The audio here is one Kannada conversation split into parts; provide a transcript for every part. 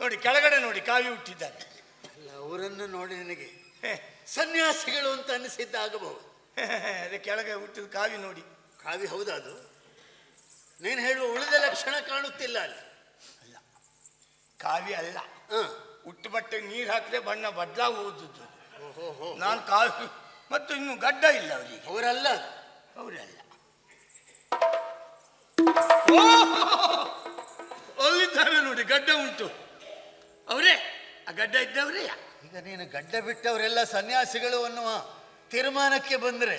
ನೋಡಿ ಕೆಳಗಡೆ ನೋಡಿ ಕಾವಿ ಹುಟ್ಟಿದ್ದಾರೆ. ಅಲ್ಲ, ಅವರನ್ನು ನೋಡಿ ನನಗೆ ಸನ್ಯಾಸಿಗಳು ಅಂತ ಅನಿಸಿದ್ದಾಗಬಹುದು. ಅದೇ ಕೆಳಗೆ ಹುಟ್ಟಿದ ಕಾವಿ ನೋಡಿ. ಕಾವಿ ಹೌದಾ ಅದು? ನೀನು ಹೇಳುವ ಉಳಿದ ಲಕ್ಷಣ ಕಾಣುತ್ತಿಲ್ಲ ಅಲ್ಲಿ. ಅಲ್ಲ, ಕಾವಿ ಅಲ್ಲ. ಹುಟ್ಟು ಬಟ್ಟೆ ನೀರು ಹಾಕಿದ್ರೆ ಬಣ್ಣ ಬದಲಾಗುವುದು. ನಾನು ಕಾವಿ ಮತ್ತು ಇನ್ನು ಗಡ್ಡ ಇಲ್ಲ ಅವರಿಗೆ. ಅವರಲ್ಲ, ಅವರಲ್ಲ. ಅಲ್ಲಿದ್ದಾರೆ ನೋಡಿ, ಗಡ್ಡ ಉಂಟು. ಅವರೇ, ಆ ಗಡ್ಡ ಇದ್ದವರೇ. ಈಗ ನೀನು ಗಡ್ಡ ಬಿಟ್ಟವರೆಲ್ಲ ಸನ್ಯಾಸಿಗಳು ಅನ್ನುವ ತೀರ್ಮಾನಕ್ಕೆ ಬಂದರೆ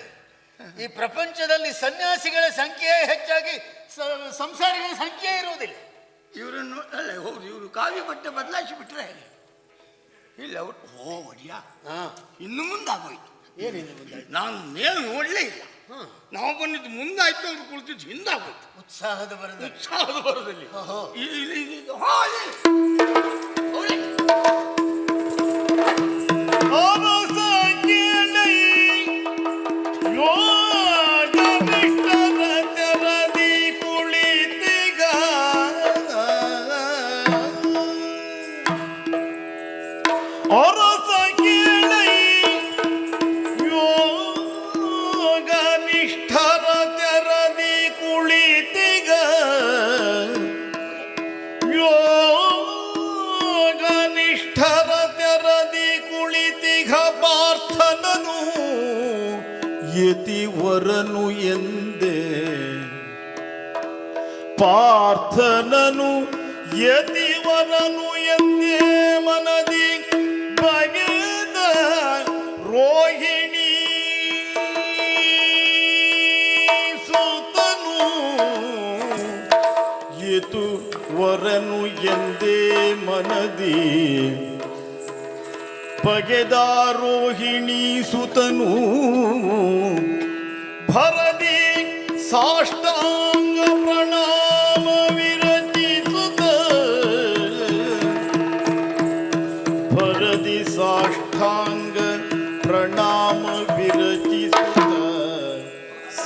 ಈ ಪ್ರಪಂಚದಲ್ಲಿ ಸನ್ಯಾಸಿಗಳ ಸಂಖ್ಯೆ ಹೆಚ್ಚಾಗಿ ಸಂಸಾರಿಗಳ ಸಂಖ್ಯೆ ಇರುವುದಿಲ್ಲ. ಇವರನ್ನು ಅಲ್ಲ, ಹೌದು, ಇವರು ಕಾವಿ ಬಟ್ಟೆ ಬದಲಾಯಿಸಿ ಬಿಟ್ರೆ ಇಲ್ಲ ಅವರು. ಒಡಿಯ ಇನ್ನು ಮುಂದಾಗೋಯ್ತು. ಏನಿಲ್ಲ ಮುಂದೆ? ನಾನು ಮೇಲೆ ನೋಡಲೇ ಇಲ್ಲ. ನಾವು ಬಂದಿದ್ದು ಮುಂದಾಯ್ತು, ಅವ್ರು ಕುಳಿತಿದ್ದು ಹಿಂದಾಗೋಯ್ತು. ಉತ್ಸಾಹದ ಬರದಲ್ಲಿ ಯತಿವರನು ಎಂದೇ ಪಾರ್ಥನನು ಯತಿವರನು ಎಂದೇ ಮನದಿ ಬಗೆದ ರೋಹಿಣಿ ಸುತನು ಯತಿವರನು ಎಂದೇ ಮನದಿ ಬಗೆದಾರೋಹಿಣಿ ಸುತನು ಭರದಿ ಸಾಷ್ಟಾಂಗ ಪ್ರಣಾಮ ವಿರಚಿಸುತ್ತ ಭರದಿ ಸಾಷ್ಟಾಂಗ ಪ್ರಣಾಮ ವಿರಚಿಸುತ್ತ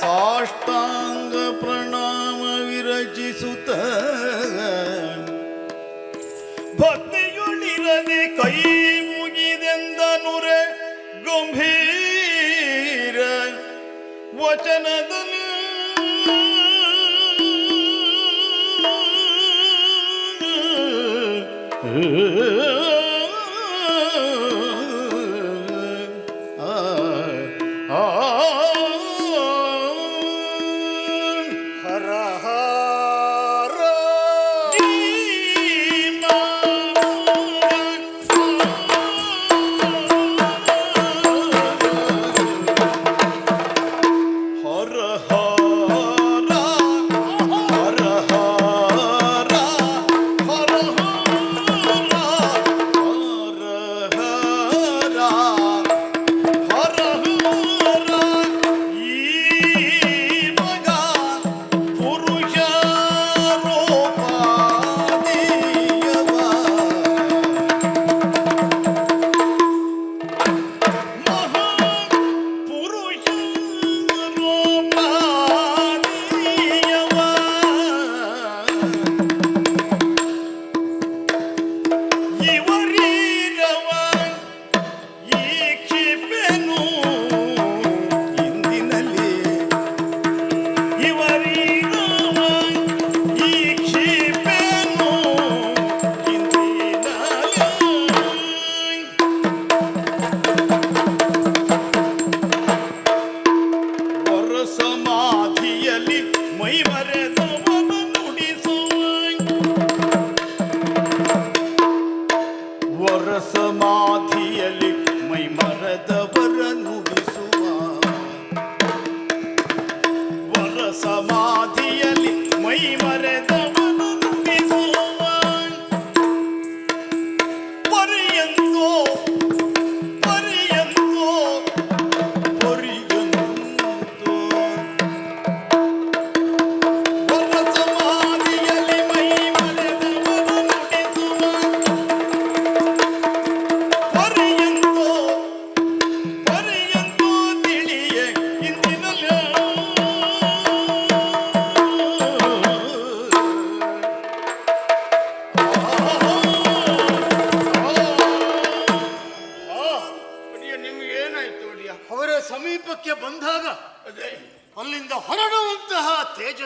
ಸಾಷ್ಟಾಂಗ ಪ್ರಣಾಮ ವಿರಚಿಸುತ್ತ ಭಕ್ತಿಯುಳಿರದೆ ಕೈ ಮುಗಿದೆಂದನುರೆ ಗಂಭೀರ ವಚನದಲ್ಲಿ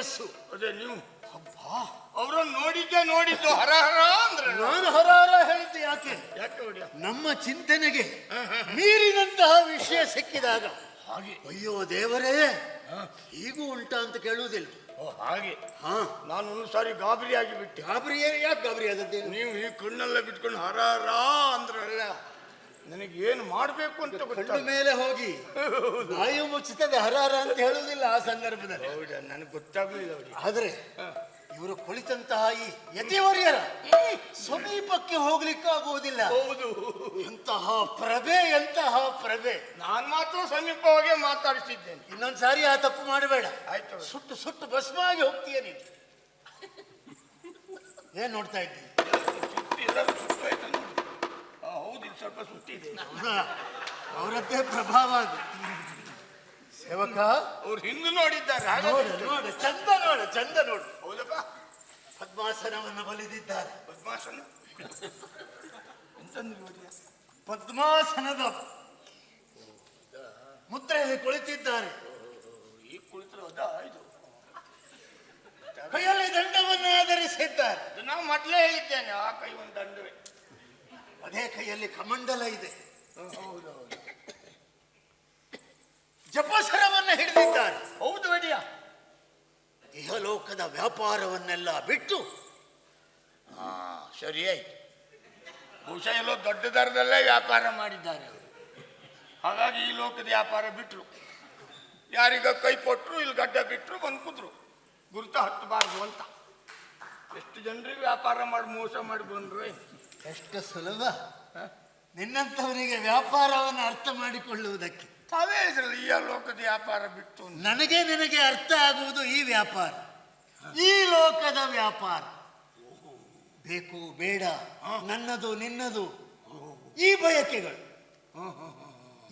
ಮನಸ್ಸು. ಅದೇ ನೀವು ಅವರನ್ನು ನೋಡಿದ್ದು ಹರ ಹರ ಅಂದ್ರೆ ನಾನು ಹರಾರ ಹೇಳಿದ್ದೆ ಯಾಕೆ? ಯಾಕೆ ಹೊಡಿಯ? ನಮ್ಮ ಚಿಂತನೆಗೆ ಮೀರಿದಂತಹ ವಿಷಯ ಸಿಕ್ಕಿದಾಗ ಹಾಗೆ ಅಯ್ಯೋ ದೇವರೇ ಹೀಗೂ ಉಂಟಾ ಅಂತ ಕೇಳುವುದಿಲ್ಲ. ಓ ಹಾಗೆ. ಹಾ, ನಾನು ಒಂದು ಸಾರಿ ಗಾಬರಿ ಆಗಿಬಿಟ್ಟೆ. ಯಾಕೆ ಗಾಬರಿ ಆದದ್ದೇನು? ನೀವು ಈ ಕಣ್ಣೆಲ್ಲ ಬಿಟ್ಕೊಂಡು ಹರ ಹರ ಅಂದ್ರಲ್ಲ, ನನಗೆ ಏನು ಮಾಡಬೇಕು ಅಂತ ಕಣ್ಣು ಗೊತ್ತಾಗ ಮೇಲೆ ಹೋಗಿ ವಾಯು ಮುಚ್ಚುತ್ತದೆ ಹರಾರ ಅಂತ ಹೇಳುವುದಿಲ್ಲ ಆ ಸಂದರ್ಭದಲ್ಲಿ. ಹೌದಾ, ನನಗೆ ಗೊತ್ತಾಗ್ಲಿಲ್ಲ ಅವ್ರಿಗೆ. ಆದ್ರೆ ಇವರು ಕುಳಿತಂತಹ ಈ ಯತಿವರ್ಯರ ಸಮೀಪಕ್ಕೆ ಹೋಗ್ಲಿಕ್ಕೆ ಆಗುವುದಿಲ್ಲ. ಹೌದು, ಎಂತಹ ಪ್ರಭೆ, ಎಂತಹ ಪ್ರಭೆ. ನಾನು ಮಾತ್ರ ಸಮೀಪ ಹೋಗಿ ಮಾತಾಡಿಸಿದ್ದೇನೆ. ಇನ್ನೊಂದ್ಸಾರಿ ಆ ತಪ್ಪು ಮಾಡಬೇಡ. ಆಯ್ತು. ಸುಟ್ಟು ಸುಟ್ಟು ಭಸ್ಮ ಆಗಿ ಹೋಗ್ತೀಯ ನೀನು. ಏನ್ ನೋಡ್ತಾ ಇದ್ದೀನಿ? ಹೌದು, ಇದು ಸ್ವಲ್ಪ ಸುತ್ತಿದೆ. ಅವರದ್ದೇ ಪ್ರಭಾವ ಅದು. ಸೇವಕ, ಅವ್ರು ಹಿಂದೆ ನೋಡಿದ್ದಾರೆ. ನೋಡು ನೋಡು, ಚಂದ ನೋಡು, ಚಂದ ನೋಡು. ಹೌದಪ್ಪ, ಪದ್ಮಾಸನವನ್ನು ಬಲಿದಿದ್ದಾರೆ. ಪದ್ಮಾಸನ ಎಂತಂದ್ರೆ ನೋಡಿಯ? ಪದ್ಮಾಸನದ ಮುದ್ರೆಯಲ್ಲಿ ಕುಳಿತಿದ್ದಾರೆ. ಈ ಕುಳಿತರು ಅದಾ ಇದು? ಕೈಯಲ್ಲಿ ದಂಡವನ್ನು ಆಧರಿಸಿದ್ದಾರೆ. ಅದು ನಾವು ಮೊದಲೇ ಹೇಳಿದ್ದೇನೆ, ಆ ಕೈ ಒಂದು ದಂಡವೇ. ಅದೇ ಕೈಯಲ್ಲಿ ಕಮಂಡಲ ಇದೆ. ಹೌದು, ಜಪಸರವನ್ನು ಹಿಡಿದಿದ್ದಾರೆ. ಹೌದು ಅಡಿಯ. ಇಹಲೋಕದ ವ್ಯಾಪಾರವನ್ನೆಲ್ಲ ಬಿಟ್ಟು ಸರಿ ಆಯ್ತು. ಬಹುಶಃ ಎಲ್ಲೋ ದೊಡ್ಡ ದರದಲ್ಲೇ ವ್ಯಾಪಾರ ಮಾಡಿದ್ದಾರೆ ಅವರು. ಹಾಗಾಗಿ ಈ ಲೋಕದ ವ್ಯಾಪಾರ ಬಿಟ್ರು. ಯಾರಿಗ ಕೈ ಕೊಟ್ಟರು, ಇಲ್ಲಿ ಗಡ್ಡ ಬಿಟ್ಟರು, ಬಂದು ಕೂತ್ರು. ಗುರುತ ಹತ್ತಬಾರ್ದು ಅಂತ. ಎಷ್ಟು ಜನರಿಗೆ ವ್ಯಾಪಾರ ಮಾಡಿ ಮೋಸ ಮಾಡಿ ಬಂದ್ರು. ಎಷ್ಟು ಸುಲಭ ನಿನ್ನಂಥವನಿಗೆ ವ್ಯಾಪಾರವನ್ನು ಅರ್ಥ ಮಾಡಿಕೊಳ್ಳುವುದಕ್ಕೆ. ತಾವೇ ಹೇಳಿದ್ರಲ್ಲ, ಈ ಲೋಕದ ವ್ಯಾಪಾರ ಬಿಟ್ಟು. ನನಗೆ ನಿನಗೆ ಅರ್ಥ ಆಗುವುದು ಈ ವ್ಯಾಪಾರ, ಈ ಲೋಕದ ವ್ಯಾಪಾರ. ಬೇಕು ಬೇಡ, ನನ್ನದು ನಿನ್ನದು, ಈ ಬಯಕೆಗಳು,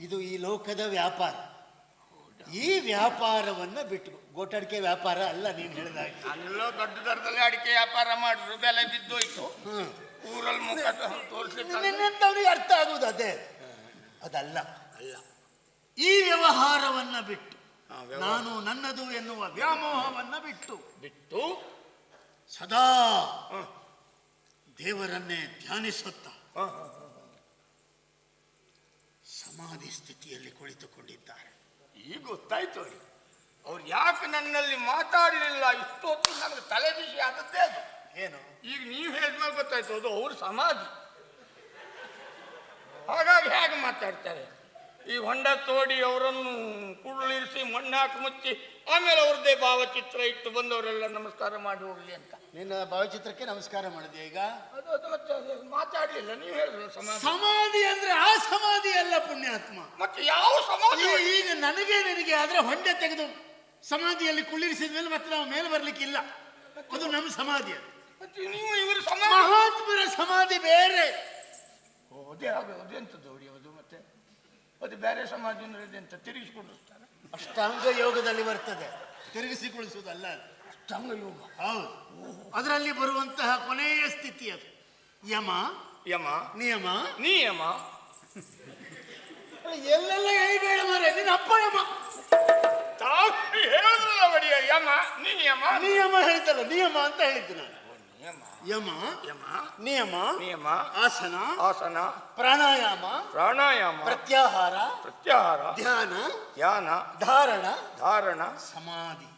ಇದು ಈ ಲೋಕದ ವ್ಯಾಪಾರ. ಈ ವ್ಯಾಪಾರವನ್ನ ಬಿಟ್ಟು, ಗೋಟಡಿಕೆ ವ್ಯಾಪಾರ ಅಲ್ಲ ನೀನು ಹೇಳಿದಾಗ. ನಾನೆಲ್ಲೋ ದೊಡ್ಡ ದರದಲ್ಲಿ ಅಡಿಕೆ ವ್ಯಾಪಾರ ಮಾಡಿದ್ರು, ಬೆಲೆ ಬಿದ್ದೋಯ್ತು. ಊರಲ್ಲಿ ಮುಖ ತೋರಿಸ್ಲಿಕ್ಕೆ ನಿನ್ನಂಥವ್ರಿಗೆ ಅರ್ಥ ಆಗುವುದು ಅದೇ. ಅದಲ್ಲ ಅಲ್ಲ. ಈ ವ್ಯವಹಾರವನ್ನ ಬಿಟ್ಟು, ನಾನು ನನ್ನದು ಎನ್ನುವ ವ್ಯಾಮೋಹವನ್ನ ಬಿಟ್ಟು ಸದಾ ದೇವರನ್ನೇ ಧ್ಯಾನಿಸುತ್ತ ಸಮಾಧಿ ಸ್ಥಿತಿಯಲ್ಲಿ ಕುಳಿತುಕೊಂಡಿದ್ದಾರೆ. ಈಗ ಗೊತ್ತಾಯ್ತು ಅವ್ರಿಗೆ. ಅವ್ರು ಯಾಕೆ ನನ್ನಲ್ಲಿ ಮಾತಾಡಲಿಲ್ಲ ಇಷ್ಟೊತ್ತು, ನನಗೆ ತಲೆ ಬಿಸಿ ಆದದ್ದೇ ಅದು. ಏನು? ಈಗ ನೀವು ಹೇಳಿದ್ಮೇಲೆ ಗೊತ್ತಾಯ್ತು, ಅದು ಅವ್ರ ಸಮಾಧಿ. ಹಾಗಾಗಿ ಹೇಗೆ ಮಾತಾಡ್ತಾರೆ? ಈ ಹೊಂಡ ತೋಡಿ ಅವರನ್ನು ಕುರುಳಿರಿಸಿ ಮಣ್ಣಾಕಿ ಮುಚ್ಚಿ ಆಮೇಲೆ ಅವ್ರದ್ದೇ ಭಾವಚಿತ್ರ ಇಟ್ಟು ಬಂದವರೆಲ್ಲ ನಮಸ್ಕಾರ ಮಾಡಿ ಹೋಗ್ಲಿ ಅಂತ. ನಿನ್ನ ಭಾವಚಿತ್ರಕ್ಕೆ ನಮಸ್ಕಾರ ಮಾಡಿದೆ ಈಗ? ಅದು ಮತ್ತೆ ಮಾತಾಡ್ಲಿಲ್ಲ. ನೀವು ಹೇಳಿದ್ರು ಸಮಾಧಿ. ಸಮಾಧಿ ಅಂದ್ರೆ ಆ ಸಮಾಧಿ ಅಲ್ಲ ಪುಣ್ಯಾತ್ಮ. ಮತ್ತೆ ಯಾವ ಸಮಾಧಿ? ಈಗ ನನಗೆ ನಿನಗೆ ಆದ್ರೆ ಹೊಂಡೆ ತೆಗೆದು ಸಮಾಧಿಯಲ್ಲಿ ಕುಳ್ಳಿರಿಸಿದ ಮೇಲೆ ಮತ್ತೆ ನಾವು ಮೇಲೆ ಬರ್ಲಿಕ್ಕಿಲ್ಲ. ಅದು ನಮ್ಮ ಸಮಾಧಿ. ಮತ್ತೆ ನೀವು ಇವರು ಸಮಾಧಿ, ಮಹಾತ್ಮರ ಸಮಾಧಿ ಬೇರೆ. ಅದೇ ಅದೆಂತದ್ದು ನೋಡಿ, ಅದು ಮತ್ತೆ ಅದು ಬೇರೆ ಸಮಾಧಿ ಅಂದ್ರೆ ಎಂತ ತಿರುಗಿಸಿಕೊಂಡಿರ್ತಾರೆ. ಅಷ್ಟಾಂಗ ಯೋಗದಲ್ಲಿ ಬರ್ತದೆ, ತಿರುಗಿಸಿಗೊಳಿಸುವುದಲ್ಲ. ಅಷ್ಟಾಂಗ ಯೋಗ, ಹೌದು. ಅದರಲ್ಲಿ ಬರುವಂತಹ ಕೊನೆಯ ಸ್ಥಿತಿ ಅದು. ಯಮ ಯಮ ನಿಯಮ ನಿಯಮ. ಎಲ್ಲೆಲ್ಲ ಎಳಿಬೇಡ ಮಾರೆ, ನಿನ್ನ ಅಪ್ಪ ಯಮ. ತಾವು ಹೇಳಿದ್ರಲ್ಲ ಬಡಿಯ, ಯಮ ನಿಯಮ. ನಿಯಮ ಹೇಳಿದ್ದಲ್ಲ, ನಿಯಮ ಅಂತ ಹೇಳಿದ್ದು ನಾನು. ಯಮ ಯಮ ನಿಯಮ ನಿಯಮ, ಆಸನ ಆಸನ, ಪ್ರಾಣಾಯಾಮ ಪ್ರಾಣಾಯಾಮ, ಪ್ರತ್ಯಾಹಾರ ಪ್ರತ್ಯಾಹಾರ, ಧ್ಯಾನ ಧ್ಯಾನ, ಧಾರಣ ಧಾರಣ, ಸಮಾಧಿ.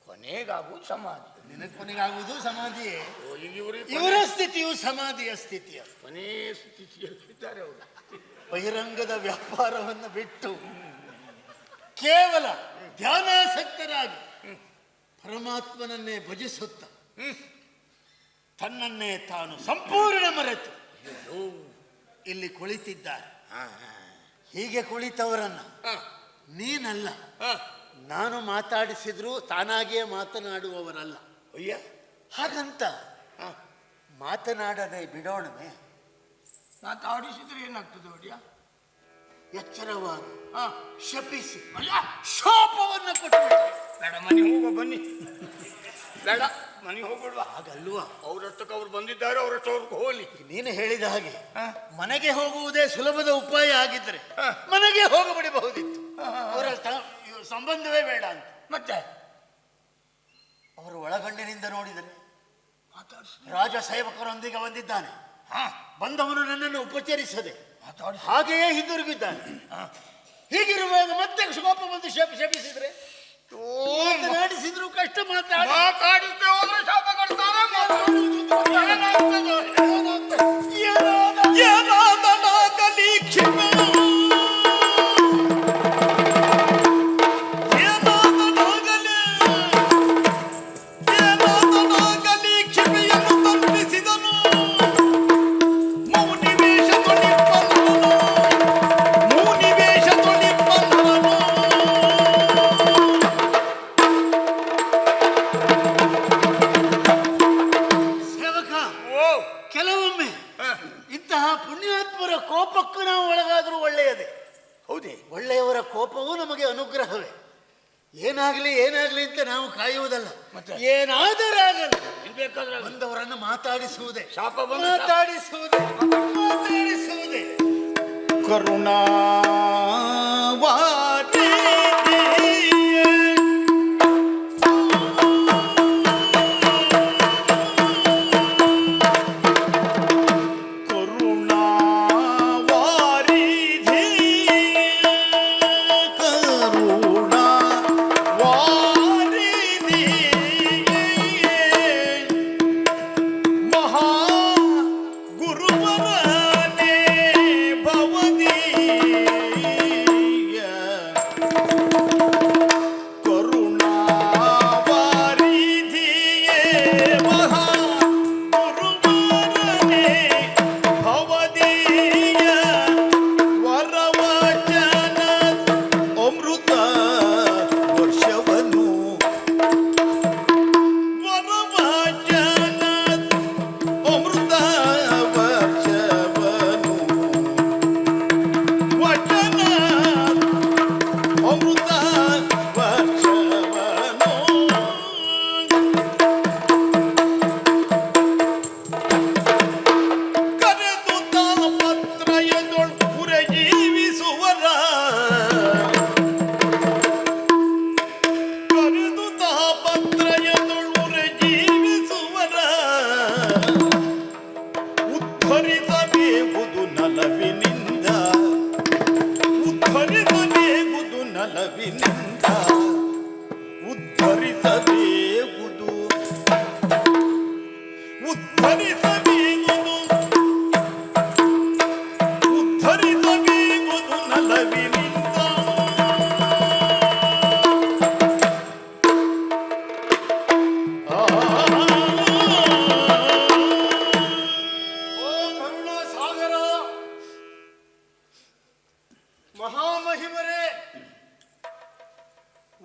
ಕೊನೆಗಾಗುವುದು ಸಮಾಧಿ. ನಿನಗೆ ಕೊನೆಗಾಗುವುದು ಸಮಾಧಿಯೇ. ಈಗ ಇವರ ಸ್ಥಿತಿಯು ಸಮಾಧಿಯ ಸ್ಥಿತಿಯ. ಕೊನೆ ಸ್ಥಿತಿಯಲ್ಲಿದ್ದಾರೆ ಅವರು. ಬಹಿರಂಗದ ವ್ಯಾಪಾರವನ್ನು ಬಿಟ್ಟು ಕೇವಲ ಧ್ಯಾನಾಸಕ್ತರಾಗಿ ಪರಮಾತ್ಮನನ್ನೇ ಭಜಿಸುತ್ತ ತನ್ನನ್ನೇ ತಾನು ಸಂಪೂರ್ಣ ಮರೆತು ಇಲ್ಲಿ ಕುಳಿತಿದ್ದಾರೆ. ಹೀಗೆ ಕುಳಿತವರನ್ನ ನೀನಲ್ಲ, ನಾನು ಮಾತಾಡಿಸಿದ್ರು ತಾನಾಗಿಯೇ ಮಾತನಾಡುವವರಲ್ಲ. ಅಯ್ಯ, ಹಾಗಂತ ಮಾತನಾಡದೆ ಬಿಡೋಣವೇ? ಮಾತಾಡಿಸಿದ್ರೆ ಏನಾಗ್ತದೆ ಒಡಿಯ? ಎಚ್ಚರವಾಗಿ ಶಪಿಸಿ ಅಯ್ಯ, ಶಾಪವನ್ನು ಕೊಟ್ಟುಬಿಟ್ರೆ. ಬೇಡ, ಮನೆ ಹೋಗೋ ಬನ್ನಿ. ಬೇಡ, ಮನೆ ಹೋಗ್ಬಿಡ್ವಾ? ಹಾಗಲ್ವಾ? ಅವ್ರಷ್ಟಕ್ಕೆ ಅವ್ರು ಬಂದಿದ್ದಾರೆ, ಅವರಷ್ಟು ಅವ್ರಿಗೆ ಹೋಗ್ಲಿ. ನೀನು ಹೇಳಿದ ಹಾಗೆ ಮನೆಗೆ ಹೋಗುವುದೇ ಸುಲಭದ ಉಪಾಯ ಆಗಿದ್ರೆ ಮನೆಗೆ ಹೋಗಬಿಡಬಹುದಿತ್ತು. ಅವರ ಸಂಬಂಧವೇ ಬೇಡ ಅಂತ. ಮತ್ತೆ ಅವರು ಒಳಗಣ್ಣಿನಿಂದ ನೋಡಿದರೆ ಮಾತಾಡಿಸಿ ರಾಜ ಸೇವಕರೊಂದಿಗೆ ಬಂದಿದ್ದಾನೆ. ಹಾ ಬಂದವನು ನನ್ನನ್ನು ಉಪಚರಿಸದೆ ಮಾತಾಡಿಸಿ ಹಾಗೆಯೇ ಹಿಂದಿರುಗಿದ್ದಾನೆ. ಹೀಗಿರುವಾಗ ಮತ್ತೆ ಕೋಪ ಬಂದು ಶಪಿಸಿದ್ರೆ ಮಾತನಾಡಿಸಿದ್ರು ಕಷ್ಟ. ಮಾತಾಡಿಸ್ದೆ ಹೋದ್ರೆ ಶಾಪ ಕೊಡ್ತಾರೆ. ಏನಾದನಾಗಲಿ ಕ್ಷಮೆ ಏನಾದನಾಗಲಿ ಕ್ಷಮೆಯನ್ನು ತಪ್ಪಿಸಿದನು. ಮೌನಿವೇಶ ತೊಡಿಪ್ಪನವನು ಮೌನಿವೇಶ ತೊಡಿಪ್ಪನವನು. ಸೇವಕ, ಓ ಕೆಲವೊಮ್ಮೆ ಇಂತಹ ಪುಣ್ಯಾತ್ಮರ ಕೋಪಕ್ಕೂ ನಾವು ಒಳಗಾದರೂ ಒಳ್ಳೆಯದೇ. ಹೌದೇ? ಒಳ್ಳೆಯವರ ಕೋಪವೂ ನಮಗೆ ಅನುಗ್ರಹವೇ. ಏನಾಗ್ಲಿ ಏನಾಗ್ಲಿ ಅಂತ ನಾವು ಕಾಯುವುದಲ್ಲ, ಮತ್ತೆ? ಏನಾದರಾಗಲ್ಲ ಬೇಕಾದ್ರೆ ಬಂದವರನ್ನು ಮಾತಾಡಿಸುವುದೇ. ಶಾಪ ಬಂದು ಮಾತಾಡಿಸುವುದೇ ಮಾತಾಡಿಸುವುದೇ. ಕರುಣಾವಾರಿ ಉದ್ಧರಿಸಬೇಗುದು ನಲವಿನಿಂದ ಉದ್ಧರಿಸಬೇಗುದು ನಲವಿನಿಂದ ಉದ್ಧರಿಸಬೇಗುದು ಉದ್ಧರಿಸಬೇಗುದು ಉದ್ಧರಿಸಬೇಗುದು ನಲವಿನಿಂದ. ಸಾಗರ ಮಹಾಮಹಿಮರೇ,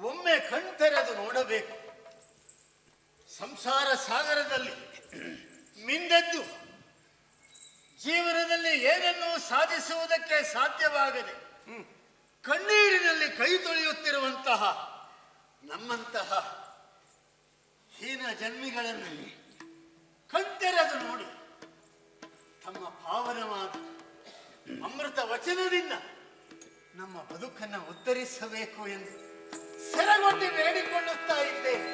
ಒಮ್ಮೆ ಕಣ್ತೆರೆದು ನೋಡಬೇಕು. ಸಂಸಾರ ಸಾಗರದಲ್ಲಿ ಮಿಂದೆದ್ದು ಜೀವನದಲ್ಲಿ ಏನನ್ನೂ ಸಾಧಿಸುವುದಕ್ಕೆ ಸಾಧ್ಯವಾಗದೆ ಕಣ್ಣೀರಿನಲ್ಲಿ ಕೈ ತೊಳೆಯುತ್ತಿರುವಂತಹ ನಮ್ಮಂತಹ ಹೀನ ಜನ್ಮಿಗಳನ್ನು ಕಣ್ತೆರೆದು ನೋಡಿ ತಮ್ಮ ಪಾವನವಾದ ಅಮೃತ ವಚನದಿಂದ ನಮ್ಮ ಬದುಕನ್ನು ಉದ್ಧರಿಸಬೇಕು ಎಂದು ಸೆರಗೊಡ್ಡಿ ಬೇಡಿಕೊಳ್ಳುತ್ತಾ ಇದ್ದೇನೆ.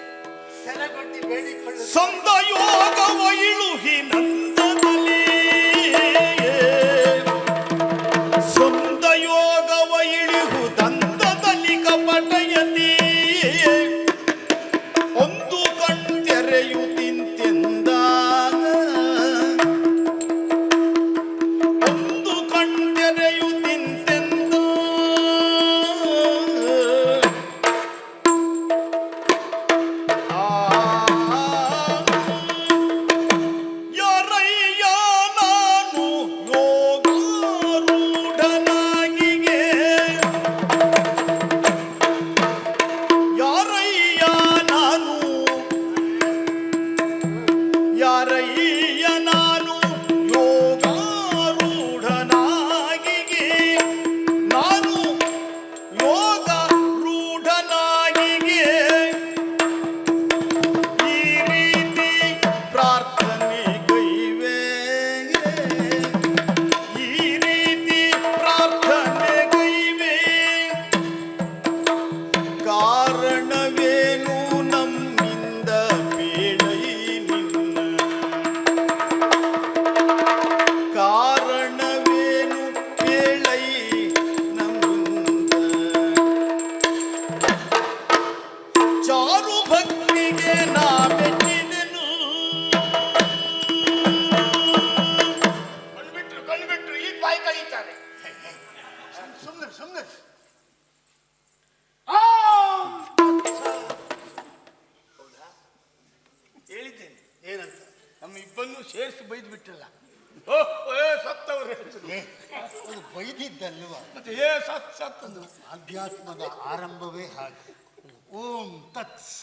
ಸೆರಗೊಡ್ಡಿ ಬೇಡಿಕೊಳ್ಳು. ಸಂದಯೋಗವ ಇಳುಹಿ ನಂದದಲ್ಲಿ ಸಂದಯೋಗವ ಇಳಿಹು ದಂದದಲ್ಲಿ ಕಪಟಯತಿ ಒಂದು ಕಣ್ತೆರೆಯುತ್ತಿಂತೆಂದಾಗ ಒಂದು ಕಣ್ತೆರೆಯುತ್ತಿಂತೆಂದ ಯಾರಯ್ಯ ಸತ್ತವರು ಏ, ಅದು ಬೈದಿದ್ದಲ್ವ? ಮತ್ತೆ ಸತ್ತದು ಆಧ್ಯಾತ್ಮದ ಆರಂಭವೇ ಹಾಗೆ. ಓಂ ತತ್ಸ.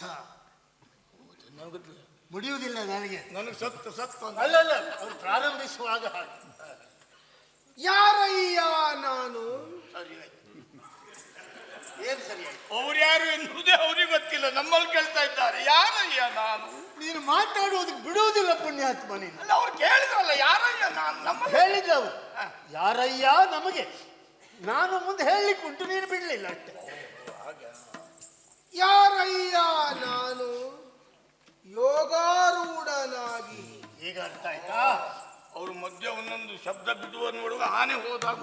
ಮುಡಿಯುವುದಿಲ್ಲ ನನಗೆ. ನನಗೆ ಸತ್ತು ಅಲ್ಲಲ್ಲ, ಅವ್ರು ಪ್ರಾರಂಭಿಸುವಾಗ ಹಾಗೆ. ಯಾರಯ್ಯ ನಾನು? ಸರಿ ಆಯ್ತು. ಏನ್ ಸರಿ ಆಯ್ತು? ಅವ್ರು ಯಾರು ಎನ್ನುವುದೇ ಅವ್ರಿಗೆ ಗೊತ್ತಿಲ್ಲ, ನಮ್ಮಲ್ಲಿ ಕೇಳ್ತಾ ಇದ್ದಾರೆ ಯಾರಯ್ಯ ನಾನು. ನೀನು ಮಾತಾಡುವುದಕ್ಕೆ ಬಿಡುವುದಿಲ್ಲ ಪುಣ್ಯಾತ್ಮ ನೀನು. ಅಲ್ಲ ಅವ್ರು ಕೇಳಿದ್ರಲ್ಲ ಯಾರಯ್ಯ ನಾನು, ನಮ್ಮ ಹೇಳಿದ್ದವು ಯಾರಯ್ಯ ನಮಗೆ. ನಾನು ಮುಂದೆ ಹೇಳಲಿಕ್ಕೆ ಉಂಟು, ನೀನು ಬಿಡ್ಲಿಲ್ಲ ಅಷ್ಟೇ. ಯಾರಯ್ಯ ನಾನು? ಯೋಗಾರೂಢನಾಗಿ. ಈಗ ಅರ್ಥ ಆಯ್ತಾ? ಅವ್ರ ಮಧ್ಯೆ ಒಂದೊಂದು ಶಬ್ದ ಬಿಡುವ ನೋಡುವ ಆನೆ ಹೋದಾಗ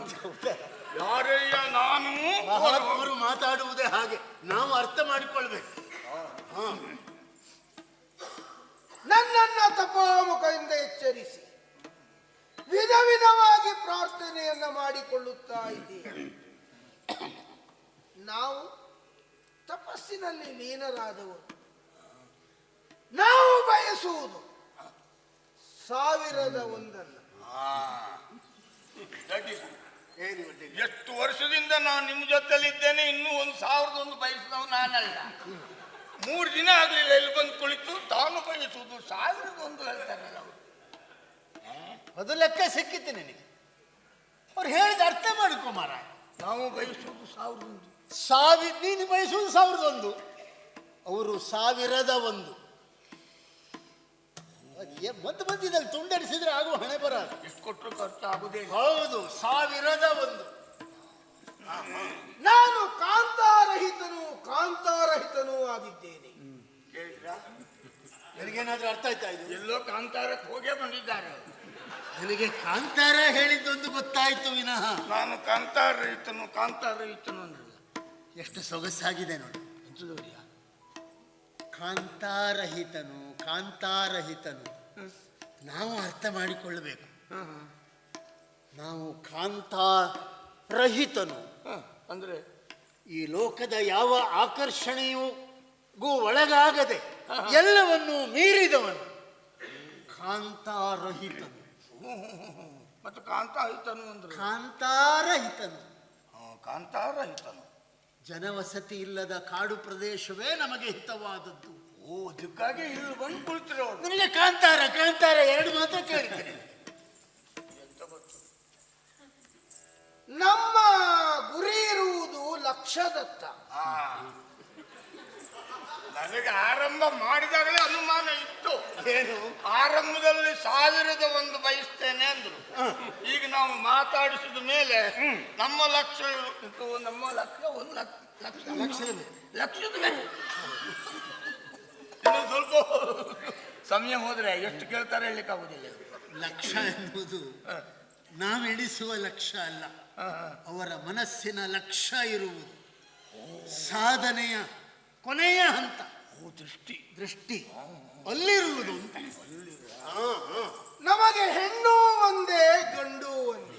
ಯಾರಯ್ಯ ನಾನು. ಮಹಾತ್ಮರು ಮಾತಾಡುವುದೇ ಹಾಗೆ, ನಾವು ಅರ್ಥ ಮಾಡಿಕೊಳ್ಬೇಕು. ನನ್ನನ್ನ ತಪಾಮುಖದಿಂದ ಎಚ್ಚರಿಸಿ ವಿಧ ವಿಧವಾಗಿ ಪ್ರಾರ್ಥನೆಯನ್ನ ಮಾಡಿಕೊಳ್ಳುತ್ತಾ ಇದ್ದೀವಿ. ನಾವು ತಪಸ್ಸಿನಲ್ಲಿ ಲೀನರಾದವರು. ನಾವು ಬಯಸುವುದು 1001. ಎಷ್ಟು ವರ್ಷದಿಂದ ನಾನು ನಿಮ್ಮ ಜೊತೆಲಿದ್ದೇನೆ, ಇನ್ನೂ 1001 ಬಯಸಿದವ ನಾನಲ್ಲ. 3 ದಿನ ಆಗ್ಲಿಲ್ಲ ಇಲ್ಲಿ ಬಂದು ಕುಳಿತು ತಾನು ಬಯಸುವುದು 1001 ಹೇಳ್ತಾರಲ್ಲ ಅವರು. ಅದು ಲೆಕ್ಕ ಸಿಕ್ಕಿತ್ತು ನಿನಗೆ. ಅವ್ರು ಹೇಳಿದ ಅರ್ಥ ಮಾಡಿಕೊ ಮಾರಾಯ. ನಾವು ಬಯಸುವುದು 1001. ನೀನು ಬಯಸುವುದು 1001, ಅವರು 1001. ಮತ್ತೆ ಮಧ್ಯದಲ್ಲಿ ತುಂಡರಿಸಿದ್ರೆ ಆಗುವ ಹಣೆ ಬರದು. ಎಷ್ಟು ಕೊಟ್ಟರು ಖರ್ಚು ಆಗುದೇ. ಹೌದು, 1001. ನಾನು ಕಾಂತಾರಹಿತನೂ ಆಗಿದ್ದೇನೆ. ನನಗೇನಾದ್ರೂ ಅರ್ಥ ಆಯ್ತಾ ಇದು? ಎಲ್ಲೋ ಕಾಂತಾರಕ್ಕೆ ಹೋಗೇ ಬಂದಿದ್ದಾರೆ. ನನಗೆ ಕಾಂತಾರ ಹೇಳಿದ್ದೊಂದು ಗೊತ್ತಾಯ್ತು ವಿನಃ ನಾನು ಕಾಂತಾರಹಿತನು ಅಂದ್ರಲ್ಲ. ಎಷ್ಟು ಸೊಗಸಾಗಿದೆ ನೋಡಿ. ಎಂತದವ್ರಿಯ ಕಾಂತಾರಹಿತನು ನಾವು ಅರ್ಥ ಮಾಡಿಕೊಳ್ಳಬೇಕು. ನಾವು ಕಾಂತಾರಹಿತನು ಅಂದ್ರೆ ಈ ಲೋಕದ ಯಾವ ಆಕರ್ಷಣೆಗೂ ಒಳಗಾಗದೆ ಎಲ್ಲವನ್ನೂ ಮೀರಿದವನು ಕಾಂತಾರಹಿತನು. ಮತ್ತು ಕಾಂತಾರಹಿತನು ಅಂದ್ರೆ ಕಾಂತಾರಹಿತನು ಜನವಸತಿ ಇಲ್ಲದ ಕಾಡು ಪ್ರದೇಶವೇ ನಮಗೆ ಹಿತವಾದದ್ದು. ಅದಕ್ಕಾಗಿ ಇಲ್ಲಿ ಬಂದು ಕುಳಿತಿರೋ. ನನಗೆ ಕಾಂತಾರ 2 ಮಾತ್ರ ಕೇಳ್ತೇನೆ. ನಮ್ಮ ಗುರಿ ಇರುವುದು ಲಕ್ಷದತ್ತ. ನನಗೆ ಆರಂಭ ಮಾಡಿದಾಗಲೇ ಅನುಮಾನ ಇತ್ತು. ಏನು? ಆರಂಭದಲ್ಲಿ 1001 ಬಯಸ್ತೇನೆ ಅಂದ್ರು. ಈಗ ನಾವು ಮಾತಾಡಿಸಿದ ಮೇಲೆ ನಮ್ಮ ಲಕ್ಷ್ಯ 1 ಲಕ್ಷದ ಮೇಲೆ. ಇನ್ನು ಸ್ವಲ್ಪ ಸಮಯ ಹೋದ್ರೆ ಎಷ್ಟು ಕೇಳ್ತಾರೆ ಹೇಳಲಿಕ್ಕಾಗುದಿಲ್ಲ. ಲಕ್ಷ್ಯ ಎನ್ನುವುದು ನಾವೆಣಿಸುವ ಲಕ್ಷ್ಯ ಅಲ್ಲ, ಅವರ ಮನಸ್ಸಿನ ಲಕ್ಷ್ಯ ಇರುವುದು ಸಾಧನೆಯ ಕೊನೆಯ ಹಂತ. ದೃಷ್ಟಿ ಅಲ್ಲಿರುವುದು ಅಂತ. ನಮಗೆ ಹೆಣ್ಣು ಒಂದೇ ಗಂಡು ಒಂದೇ.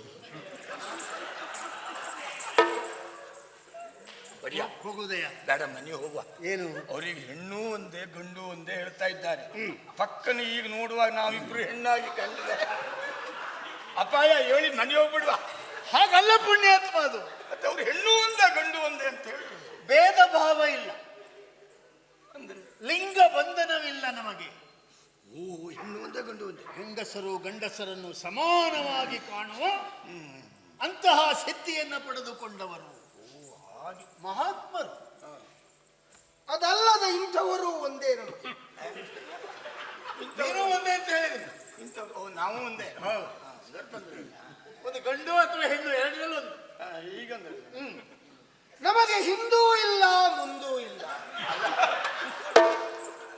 ಹೋಗುದಯ್ಯ, ಬೇಡ ಮನೆಗೆ ಹೋಗುವ. ಏನು ಅವ್ರಿಗೆ ಹೆಣ್ಣು ಒಂದೇ ಗಂಡು ಒಂದೇ ಹೇಳ್ತಾ ಇದ್ದಾರೆ. ಪಕ್ಕನ ಈಗ ನೋಡುವಾಗ ನಾವಿಬ್ರು ಹೆಣ್ಣಾಗಿ ಕಂಡಿದೆ ಅಪಾಯ. ಹೇಳಿ ಮನೆ ಹೋಗ್ಬಿಡುವ. ಹಾಗಲ್ಲ ಪುಣ್ಯಾತ್ಮ, ಅದು ಮತ್ತೆ ಅವ್ರು ಹೆಣ್ಣು ಒಂದೇ ಗಂಡು ಒಂದೇ ಅಂತ ಹೇಳಿ ಭೇದ ಭಾವ ಇಲ್ಲ, ಅಂದ್ರೆ ಲಿಂಗ ಬಂಧನವಿಲ್ಲ ನಮಗೆ. ಹೆಣ್ಣು ಒಂದೇ ಗಂಡು ಒಂದೇ. ಹೆಂಗಸರು ಗಂಡಸರನ್ನು ಸಮಾನವಾಗಿ ಕಾಣುವ ಅಂತಹ ಸಿದ್ಧಿಯನ್ನು ಪಡೆದುಕೊಂಡವರು ಮಹಾತ್ಮರು. ಅದಲ್ಲದ ಇಂಥವರು ಒಂದೇ ನಮಗೆ. ನೀನು ಒಂದೇ ಅಂತ ಹೇಳಿದ್ರು. ನಾವು ಒಂದೇ. ಒಂದು ಗಂಡು ಅಥವಾ ಹೆಣ್ಣು ಎರಡರಲ್ಲೂ ಒಂದು. ಈಗಂದ್ರೆ ನಮಗೆ ಹಿಂದೂ ಇಲ್ಲ ಮುಂದೂ ಇಲ್ಲ.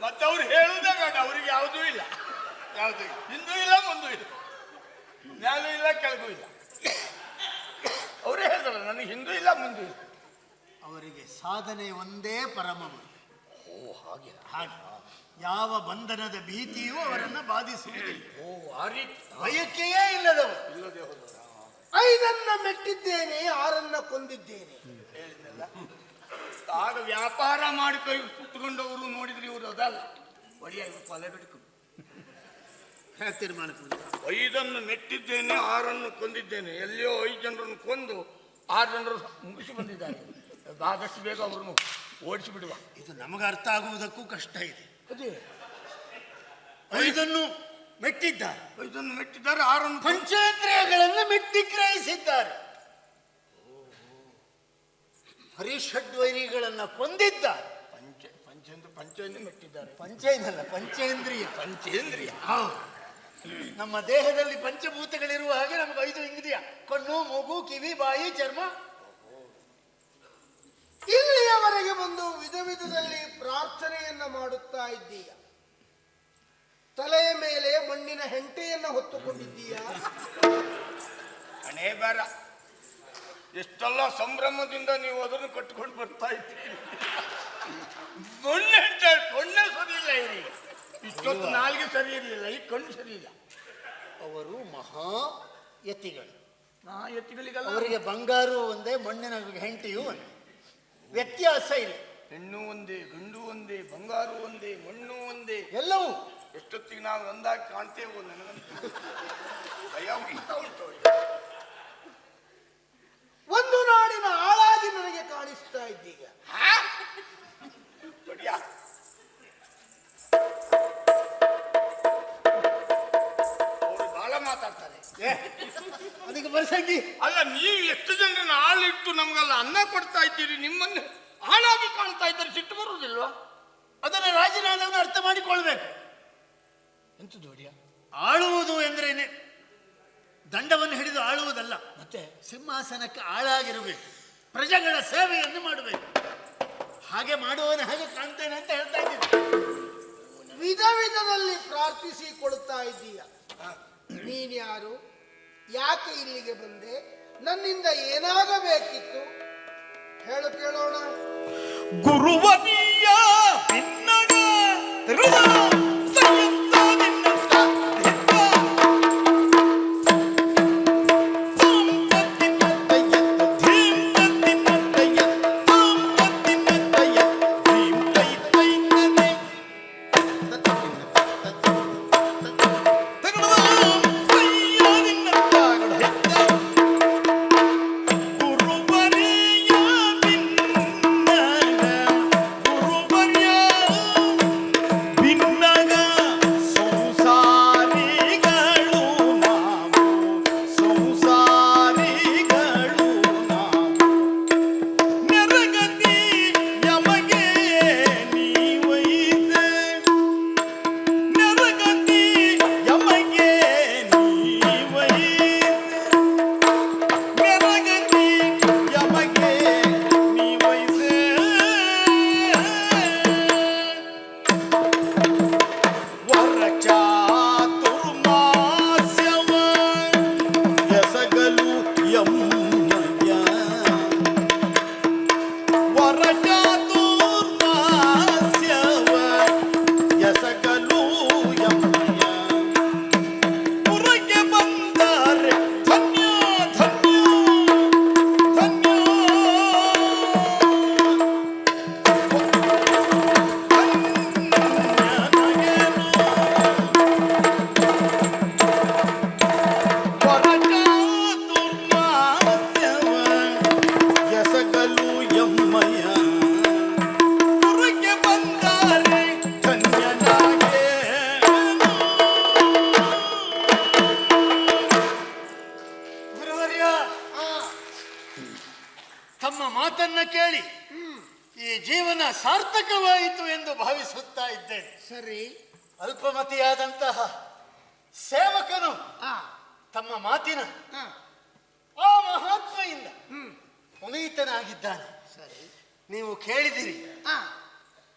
ಮತ್ತೆ ಅವ್ರು ಹೇಳುವುದೇ ಬೇಡ, ಅವ್ರಿಗೆ ಯಾವುದೂ ಇಲ್ಲ. ಯಾವುದು ಹಿಂದೂ ಇಲ್ಲ ಮುಂದೂ ಇಲ್ಲ, ಮ್ಯಾಲೂ ಇಲ್ಲ ಕೆಳಗೂ ಇಲ್ಲ. ಅವರೇ ಹೇಳ್ತಾರೆ ನನಗೆ ಹಿಂದೂ ಇಲ್ಲ ಮುಂದೂ ಇಲ್ಲ. ಅವರಿಗೆ ಸಾಧನೆ ಒಂದೇ ಪರಮ. ಹಾಗೆ ಯಾವ ಬಂಧನದ ಭೀತಿಯೂ ಅವರನ್ನು ಬಾಧಿಸುವುದಿಲ್ಲ. ಆ ರೀತಿ ಬಯಕೆಯೇ ಇಲ್ಲದವರು. ಇಲ್ಲದೆ ಹೋದವರು 5 ಮೆಟ್ಟಿದ್ದೇನೆ, 6 ಕೊಂದಿದ್ದೇನೆ. ಆಗ ವ್ಯಾಪಾರ ಮಾಡಿ ಕೈ ಕುತ್ಕೊಂಡವರು ನೋಡಿದ್ರೆ ಇವರು ಅದಲ್ಲ, ಒಡೆಯ ಕೊಲೆ ಬಿಡ್ಕೊಂಡು ಹೇಗೆ ತೀರ್ಮಾನಕ್ಕೆ ಬಂದ? 5 ಮೆಟ್ಟಿದ್ದೇನೆ 6 ಕೊಂದಿದ್ದೇನೆ. ಎಲ್ಲಿಯೋ 5 ಜನರನ್ನು ಕೊಂದು 6 ಜನರು ಮುಗಿಸಿ ಬಂದಿದ್ದಾರೆ. ಆದಷ್ಟು ಬೇಗ ಅವ್ರನ್ನು ಓಡಿಸಿ ಬಿಡುವ. ಇದು ನಮಗೆ ಅರ್ಥ ಆಗುವುದಕ್ಕೂ ಕಷ್ಟ ಇದೆ. ಅದೇ 5 ಮೆಟ್ಟಿದ್ದಾರೆ, 5 ಮೆಟ್ಟಿದ್ದಾರೆ, 6 ಪಂಚೇಂದ್ರಿಯಗಳನ್ನು ಮೆಟ್ಟಿಗ್ರಹಿಸಿದ್ದಾರೆ, ಹರಿಷಡ್ವೈರಿಗಳನ್ನ ಕೊಂದಿದ್ದಾರೆ. ಪಂಚೇಂದ್ರ ಮೆಟ್ಟಿದ್ದಾರೆ. ಪಂಚೇಂದ್ರಲ್ಲ, ಪಂಚೇಂದ್ರಿಯ. ಪಂಚೇಂದ್ರಿಯ. ನಮ್ಮ ದೇಹದಲ್ಲಿ ಪಂಚಭೂತಗಳಿರುವ ಹಾಗೆ ನಮಗೆ 5 ಇಂದ್ರಿಯ: ಕಣ್ಣು, ಮೂಗು, ಕಿವಿ, ಬಾಯಿ, ಚರ್ಮ. ಇಲ್ಲಿಯವರೆಗೆ ಬಂದು ವಿಧ ವಿಧದಲ್ಲಿ ಪ್ರಾರ್ಥನೆಯನ್ನ ಮಾಡುತ್ತಾ ಇದ್ದೀಯ. ತಲೆಯ ಮೇಲೆ ಮಣ್ಣಿನ ಹೆಂಟೆಯನ್ನ ಹೊತ್ತುಕೊಂಡಿದ್ದೀಯ. ಹಣೆ ಬೇರ. ಎಷ್ಟೆಲ್ಲ ಸಂಭ್ರಮದಿಂದ ನೀವು ಅದನ್ನು ಕಟ್ಟಿಕೊಂಡು ಬರ್ತಾ ಇದ್ದೀರಿ. ಕಣ್ಣೇ ಸರಿ ಇಲ್ಲ ಇರಿ. ಇಷ್ಟೊತ್ತು ನಾಲ್ಗೆ ಸರಿ ಇರಲಿಲ್ಲ, ಈ ಕಣ್ಣು ಸರಿ ಇಲ್ಲ. ಅವರು ಮಹಾ ಯತಿಗಳು. ಎತ್ತಿಗಳಿಗೆಲ್ಲ ಅವರಿಗೆ ಬಂಗಾರು ಒಂದೇ, ಮಣ್ಣಿನ ಹೆಂಟಿಯೂ ಒಂದೇ, ವ್ಯತ್ಯಾಸ ಇಲ್ಲ. ಹೆಣ್ಣು ಒಂದೇ, ಗಂಡು ಒಂದೇ, ಬಂಗಾರು ಒಂದೇ, ಮಣ್ಣು ಒಂದೇ, ಎಲ್ಲವೂ. ಎಷ್ಟೊತ್ತಿಗೆ ನಾವು ಒಂದಾಗಿ ಕಾಣ್ತೇವೋ ನನಗಂತೂ ಭಯ ಉಂಟು. ಒಂದು ನಾಡಿನ ಆಳಾಗಿ ನನಗೆ ಕಾಣಿಸ್ತಾ ಇದ್ದೀಗ. ಅವರು ಬಹಳ ಮಾತಾಡ್ತಾರೆ. ಅದಕ್ಕೆ ಬರ್ಸಂಗಿ. ಅಲ್ಲ, ನೀವು ಎಷ್ಟು ಜನರನ್ನ ಆಳಿಟ್ಟು ನಮ್ಗೆಲ್ಲ ಅನ್ನ ಕೊಡ್ತಾ ಇದ್ದೀರಿ, ನಿಮ್ಮನ್ನು ಹಾಳಾಗಿ ಕಾಣ್ತಾ ಇದ್ದಾರೆ. ಸಿಟ್ಟು ಬರುವುದಿಲ್ವಾ? ಅದನ್ನು ರಾಜನಾದವನು ಅರ್ಥ ಮಾಡಿಕೊಳ್ಬೇಕು. ಎಂತದ್ದು ಒಡಿಯ? ಆಳುವುದು ಎಂದ್ರೇನೆ ದಂಡವನ್ನು ಹಿಡಿದು ಆಳುವುದಲ್ಲ, ಮತ್ತೆ ಸಿಂಹಾಸನಕ್ಕೆ ಆಳಾಗಿರಬೇಕು, ಪ್ರಜೆಗಳ ಸೇವೆಯನ್ನು ಮಾಡಬೇಕು. ಹಾಗೆ ಮಾಡುವವನು ಹಾಗೆ ಕಾಣ್ತೇನೆ ಅಂತ ಹೇಳ್ತಾ ಇದ್ದೀನಿ. ವಿಧ ವಿಧದಲ್ಲಿ ಪ್ರಾರ್ಥಿಸಿಕೊಳ್ತಾ ಇದ್ದೀಯ. ನೀನ್ಯಾರು? ಯಾಕೆ ಇಲ್ಲಿಗೆ ಬಂದೆ? ನನ್ನಿಂದ ಏನಾಗಬೇಕಿತ್ತು ಹೇಳು, ಕೇಳೋಣ. ಗುರುವನಿಯ ಭಿನ್ನಗ ಹೃದಯ ಸಂಯುಕ್ತ ನಿನ್ನತ್ತ ಹಿತ ಸಂಪತ್ತಿನತ್ತಯ ಧೀಮತ್ತಿನತ್ತಯ ಸಂಪತ್ತಿನತ್ತಯ ಧೀಮ ತೈ ತೈನನೆ ತಗಡದಾಂ ಸಯ್ಯ ನಿನ್ನತ್ತ ಹಿತ ಗುರುವನಿಯ ಭಿನ್ನಗ ಗುರುವರ್ಯ ಭಿನ್ನಗ ಸಂಸಾರಿಗಳು ನಾವು ಸಂಸಾರಿಗಳು ನಾವು ನೆರಗತಿ ಯಮಗೆ ನೀವೈತೆ ನೆರಗತಿ ಯಮಗೆ ನೀವೈತೆ ನೆರಗತಿ ಯಮಗೆ ನೀವೈತೆ ವರ ಚಾತುರ್ಮಾಸ್ಯವ ಎಸಗಲು ಯಮ್ಮಯ್ಯ ವರ ಚಾತುರ್ಮಾಸ್ಯವ ಎಸಗಲು ಯಮ್ಮಯ್ಯ ಪುರಕ್ಕೆ ಬಂದರೆ ಧನ್ಯ ಧನ್ಯ ಧನ್ಯ ಎಸಗಲು ಯಮ್ಮಯ್ಯ ಪುರಕ್ಕೆ ಬಂದರೆ ಧನ್ಯನಾಗೆ ಗುರುವರ್ಯ, ತಮ್ಮ ಮಾತನ್ನ ಕೇಳಿ ಈ ಜೀವನ ಸಾರ್ಥಕವಾಯಿತು ಎಂದು ಭಾವಿಸುತ್ತಾ ಇದ್ದೇನೆ. ಸರಿ. ಅಲ್ಪಮತಿಯಾದಂತಹ ಸೇವಕನು ತಮ್ಮ ಮಾತಿನ ಆ ಮಹಾತ್ಮೆಯಿಂದ ಪುನೀತನಾಗಿದ್ದಾನೆ. ಸರಿ. ನೀವು ಕೇಳಿದಿರಿ, ಆ,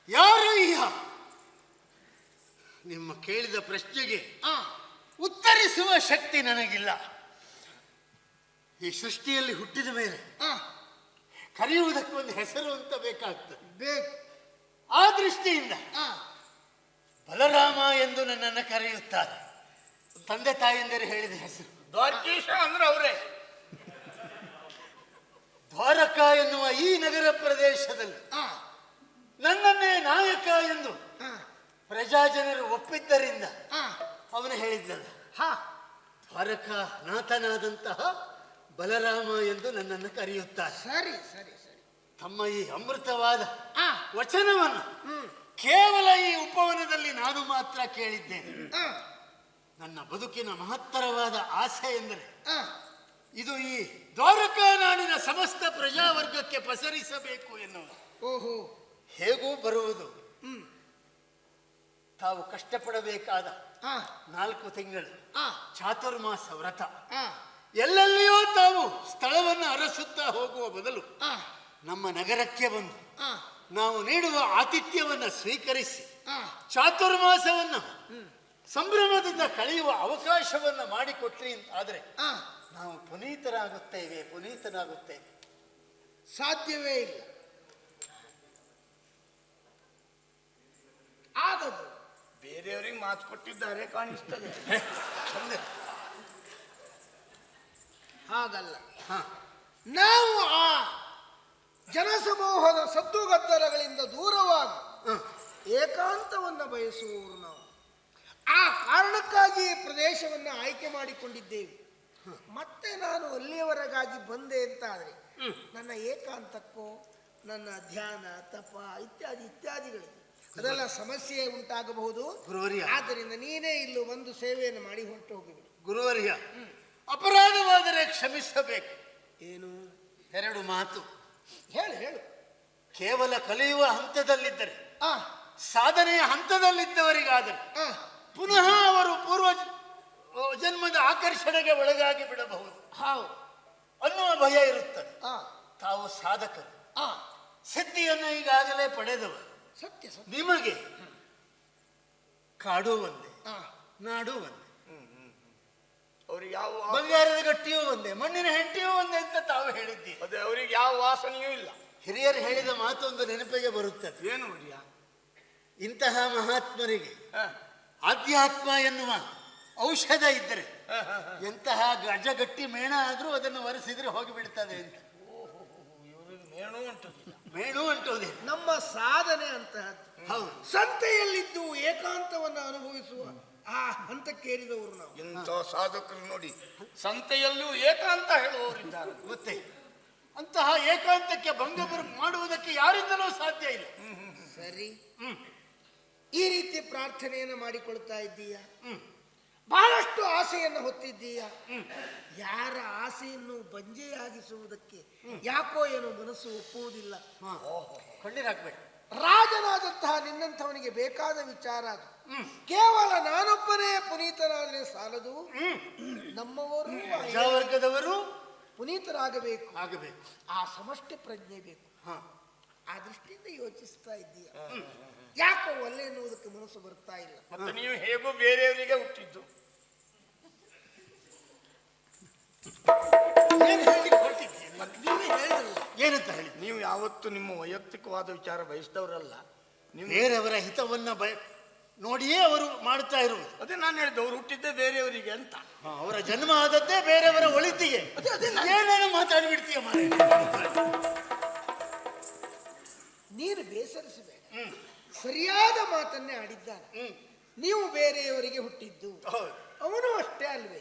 ಯಾರು ಈಹ? ನಿಮ್ಮ ಕೇಳಿದ ಪ್ರಶ್ನೆಗೆ ಆ, ಉತ್ತರಿಸುವ ಶಕ್ತಿ ನನಗಿಲ್ಲ. ಈ ಸೃಷ್ಟಿಯಲ್ಲಿ ಹುಟ್ಟಿದ ಮೇಲೆ ಆ, ಕರೆಯುವುದಕ್ಕೊಂದು ಹೆಸರು ಅಂತ ಬೇಕಾಗ್ತದೆ. ಬೇಕು. ಆ ದೃಷ್ಟಿಯಿಂದ ಆ, ಬಲರಾಮ ಎಂದು ನನ್ನನ್ನು ಕರೆಯುತ್ತಾರೆ. ತಂದೆ ತಾಯಿಯಂದರು ಹೇಳಿದ ಹೆಸರು ದ್ವಾರಕೀಶ ಅಂದ್ರೆ ಅವರೇ. ದ್ವಾರಕ ಎನ್ನುವ ಈ ನಗರ ಪ್ರದೇಶದಲ್ಲಿ ಆ, ನನ್ನನ್ನೇ ನಾಯಕ ಎಂದು ಆ, ಪ್ರಜಾಜನರು ಒಪ್ಪಿದ್ದರಿಂದ ಆ, ಅವನು ಹೇಳಿದ್ದಲ್ಲ, ಹಾ ದ್ವಾರಕಾನಾಥನಾದಂತಹ ಬಲರಾಮ ಎಂದು ನನ್ನನ್ನು ಕರೆಯುತ್ತಾರೆ. ಸರಿ ಸರಿ ಸರಿ. ತಮ್ಮ ಈ ಅಮೃತವಾದ ಆ ವಚನವನ್ನು ಕೇವಲ ಈ ಉಪವನದಲ್ಲಿ ನಾನು ಮಾತ್ರ ಕೇಳಿದ್ದೇನೆ. ಆ ನನ್ನ ಬದುಕಿನ ಮಹತ್ತರವಾದ ಆಸೆ ಎಂದರೆ ಆ ಇದು ಈ ದ್ವಾರಕಾ ನಾಡಿನ ಸಮಸ್ತ ಪ್ರಜಾವರ್ಗಕ್ಕೆ ಪಸರಿಸಬೇಕು ಎನ್ನುವುದು. ಓಹೋ. ಹೇಗೂ ಬರುವುದು ಹ್ಮ್. ತಾವು ಕಷ್ಟಪಡಬೇಕಾದ ಆ 4 ತಿಂಗಳು ಆ ಚಾತುರ್ಮಾಸ ವ್ರತ. ಆ ಎಲ್ಲೆಲ್ಲಿಯೋ ತಾವು ಸ್ಥಳವನ್ನು ಅರಸುತ್ತಾ ಹೋಗುವ ಬದಲು ಆ ನಮ್ಮ ನಗರಕ್ಕೆ ಬಂದು ಆ ನಾವು ನೀಡುವ ಆತಿಥ್ಯವನ್ನು ಸ್ವೀಕರಿಸಿ ಆ ಚಾತುರ್ಮಾಸವನ್ನು ಸಂಭ್ರಮದಿಂದ ಕಳೆಯುವ ಅವಕಾಶವನ್ನು ಮಾಡಿಕೊಟ್ರಿ ಅಂತಾದರೆ ಆ ನಾವು ಪುನೀತರಾಗುತ್ತೇವೆ. ಸಾಧ್ಯವೇ ಇಲ್ಲ. ಆಗದು. ಬೇರೆಯವರಿಗೆ ಮಾತು ಕೊಟ್ಟಿದ್ದಾರೆ ಕಾಣಿಸ್ತದೆ. ಹಾಗಲ್ಲ. ಹಾ, ನಾವು ಆ ಜನಸಮೂಹದ ಸದ್ದುಗದ್ದಲಗಳಿಂದ ದೂರವಾಗಿ ಏಕಾಂತವನ್ನು ಬಯಸುವವರು ನಾವು. ಆ ಕಾರಣಕ್ಕಾಗಿ ಈ ಪ್ರದೇಶವನ್ನು ಆಯ್ಕೆ ಮಾಡಿಕೊಂಡಿದ್ದೇವೆ. ಮತ್ತೆ ನಾನು ಅಲ್ಲಿಯವರೆಗಾಗಿ ಬಂದೆ ಅಂತ ಆದರೆ ನನ್ನ ಏಕಾಂತಕ್ಕೋ ನನ್ನ ಧ್ಯಾನ ತಪ ಇತ್ಯಾದಿಗಳಿಗೆ ಅದೆಲ್ಲ ಸಮಸ್ಯೆ ಉಂಟಾಗಬಹುದು. ಗುರುವರ್ಯ. ಆದ್ದರಿಂದ ನೀನೇ ಇಲ್ಲೂ ಬಂದು ಸೇವೆಯನ್ನು ಮಾಡಿ ಹೊರಟು ಹೋಗಿಬಿಡು. ಗುರುವರ್ಯ, ಅಪರಾಧವಾದರೆ ಕ್ಷಮಿಸಬೇಕು. ಏನು? 2 ಮಾತು. ಹೇಳು ಹೇಳು. ಕೇವಲ ಕಲಿಯುವ ಹಂತದಲ್ಲಿದ್ದರೆ, ಆ ಸಾಧನೆಯ ಹಂತದಲ್ಲಿದ್ದವರಿಗಾದರೆ ಆ ಪುನಃ ಅವರು ಪೂರ್ವ ಜನ್ಮದ ಆಕರ್ಷಣೆಗೆ ಒಳಗಾಗಿ ಬಿಡಬಹುದು ಹೌದು ಅನ್ನುವ ಭಯ ಇರುತ್ತದೆ. ಆ ತಾವು ಸಾಧಕರು, ಆ ಸಿದ್ಧಿಯನ್ನು ಈಗಾಗಲೇ ಪಡೆದವರು. ಸತ್ಯ ಸತ್ಯ. ನಿಮಗೆ ಕಾಡು ಒಂದೇ, ಆ ನಾಡು ಒಂದೇ, ಅವ್ರಿಗೆ ಯಾವ ಬಂಗಾರದ ಗಟ್ಟಿಯೂ ಒಂದೇ, ಮಣ್ಣಿನ ಹೆಂಟಿಯೂ ಒಂದೇ ಅಂತ ತಾವು ಹೇಳಿದ್ದೀರಿ. ಅದೇ ಅವ್ರಿಗೆ ಯಾವ ವಾಸನೆಯೂ ಇಲ್ಲ. ಹಿರಿಯರು ಹೇಳಿದ ಮಾತೊಂದು ನೆನಪಿಗೆ ಬರುತ್ತದೆ. ಏನು ನೋಡಿಯ ಇಂತಹ ಮಹಾತ್ಮರಿಗೆ ಆಧ್ಯಾತ್ಮ ಎನ್ನುವ ಔಷಧ ಇದ್ದರೆ ಎಂತಹ ಗಜಗಟ್ಟಿ ಮೇಣ ಆದ್ರೂ ಅದನ್ನು ಒರೆಸಿದ್ರೆ ಹೋಗಿಬಿಡ್ತದೆ ಅಂತ. ಇವ್ರಿಗೆ ಮೇಣು ಉಂಟುದಿಲ್ಲ. ಮೇಣು ಅಂಟುವುದೇ ನಮ್ಮ ಸಾಧನೆ ಅಂತಹದ್ದು. ಹೌದು. ಸಂತೆಯಲ್ಲಿದ್ದು ಏಕಾಂತವನ್ನು ಅನುಭವಿಸುವ ಆ ಹಂತಕ್ಕೇರಿದವರು ನಾವು. ಇಂಥ ಸಾಧಕರು ನೋಡಿ ಸಂತೆಯಲ್ಲೂ ಏಕಾಂತ ಹೇಳುವವರಿದ್ದಾರೆ. ಮತ್ತೆ ಅಂತಹ ಏಕಾಂತಕ್ಕೆ ಭಂಗ ಮಾಡುವುದಕ್ಕೆ ಯಾರಿಂದಲೂ ಸಾಧ್ಯ ಇಲ್ಲ. ಸರಿ. ಈ ರೀತಿ ಪ್ರಾರ್ಥನೆಯನ್ನು ಮಾಡಿಕೊಳ್ತಾ ಇದ್ದೀಯ. ಹ್ಮ್. ಬಹಳಷ್ಟು ಆಸೆಯನ್ನು ಹೊತ್ತಿದ್ದೀಯ. ಯಾರ ಆಸೆಯನ್ನು ಬಂಜೆಯಾಗಿಸುವುದಕ್ಕೆ ಯಾಕೋ ಏನೋ ಮನಸ್ಸು ಒಪ್ಪುವುದಿಲ್ಲ. ಕಣ್ಣೀರಾಕ್ಬೇಕು. ರಾಜನಾದಂತಹ ನಿನ್ನಂಥವನಿಗೆ ಬೇಕಾದ ವಿಚಾರ ಅದು. ಕೇವಲ ನಾನೊಬ್ಬನೇ ಪುನೀತನಾದರೆ ಸಾಲದು. ನಮ್ಮವರು ಪ್ರಜಾವರ್ಗದವರು ಪುನೀತರಾಗಬೇಕು. ಆಗಬೇಕು. ಆ ಸಮಷ್ಟಿ ಪ್ರಜ್ಞೆ ಬೇಕು. ಹಾ, ಆ ದೃಷ್ಟಿಯಿಂದ ಯೋಚಿಸ್ತಾ ಇದ್ದೀಯ. ಯಾಕೋ ಒಲ್ಲೆ ಎನ್ನುವುದಕ್ಕೆ ಮನಸ್ಸು ಬರ್ತಾ ಇಲ್ಲ. ಮತ್ತೆ ನೀವು ಹೇಗೂ ಬೇರೆಯವರಿಗೆ ಹುಟ್ಟಿದ್ದು. ಏನು ಹೇಳಿ ಹೊರಟಿದ್ದೀರಿ? ಮತ್ತೆ ನೀವೇ ಹೇಳಿದ್ರಲ್ಲ. ಏನಂತ ಹೇಳಿ? ನೀವು ಯಾವತ್ತು ನಿಮ್ಮ ವೈಯಕ್ತಿಕವಾದ ವಿಚಾರ ಬಯಸಿದವರಲ್ಲ. ನೀವು ಬೇರೆಯವರ ಹಿತವನ್ನ ನೋಡಿಯೇ ಅವರು ಮಾಡ್ತಾ ಇರುವುದು. ಅದೇ ನಾನು ಹೇಳಿದ್ದು, ಅವ್ರು ಹುಟ್ಟಿದ್ದೇ ಬೇರೆಯವರಿಗೆ ಅಂತ. ಅವರ ಜನ್ಮ ಆದದ್ದೇ ಬೇರೆಯವರ ಒಳಿತಿಗೆ. ಏನೇನು ಮಾತಾಡಿಬಿಡ್ತೀಯ ಮಾರೆ. ನೀನು ಬೇಸರಿಸಬೇಡ. ಸರಿಯಾದ ಮಾತನ್ನೇ ಆಡಿದ್ದಾನೆ. ನೀವು ಬೇರೆಯವರಿಗೆ ಹುಟ್ಟಿದ್ದು, ಹೌದು. ಅವನು ಅಷ್ಟೇ ಅಲ್ವೇ?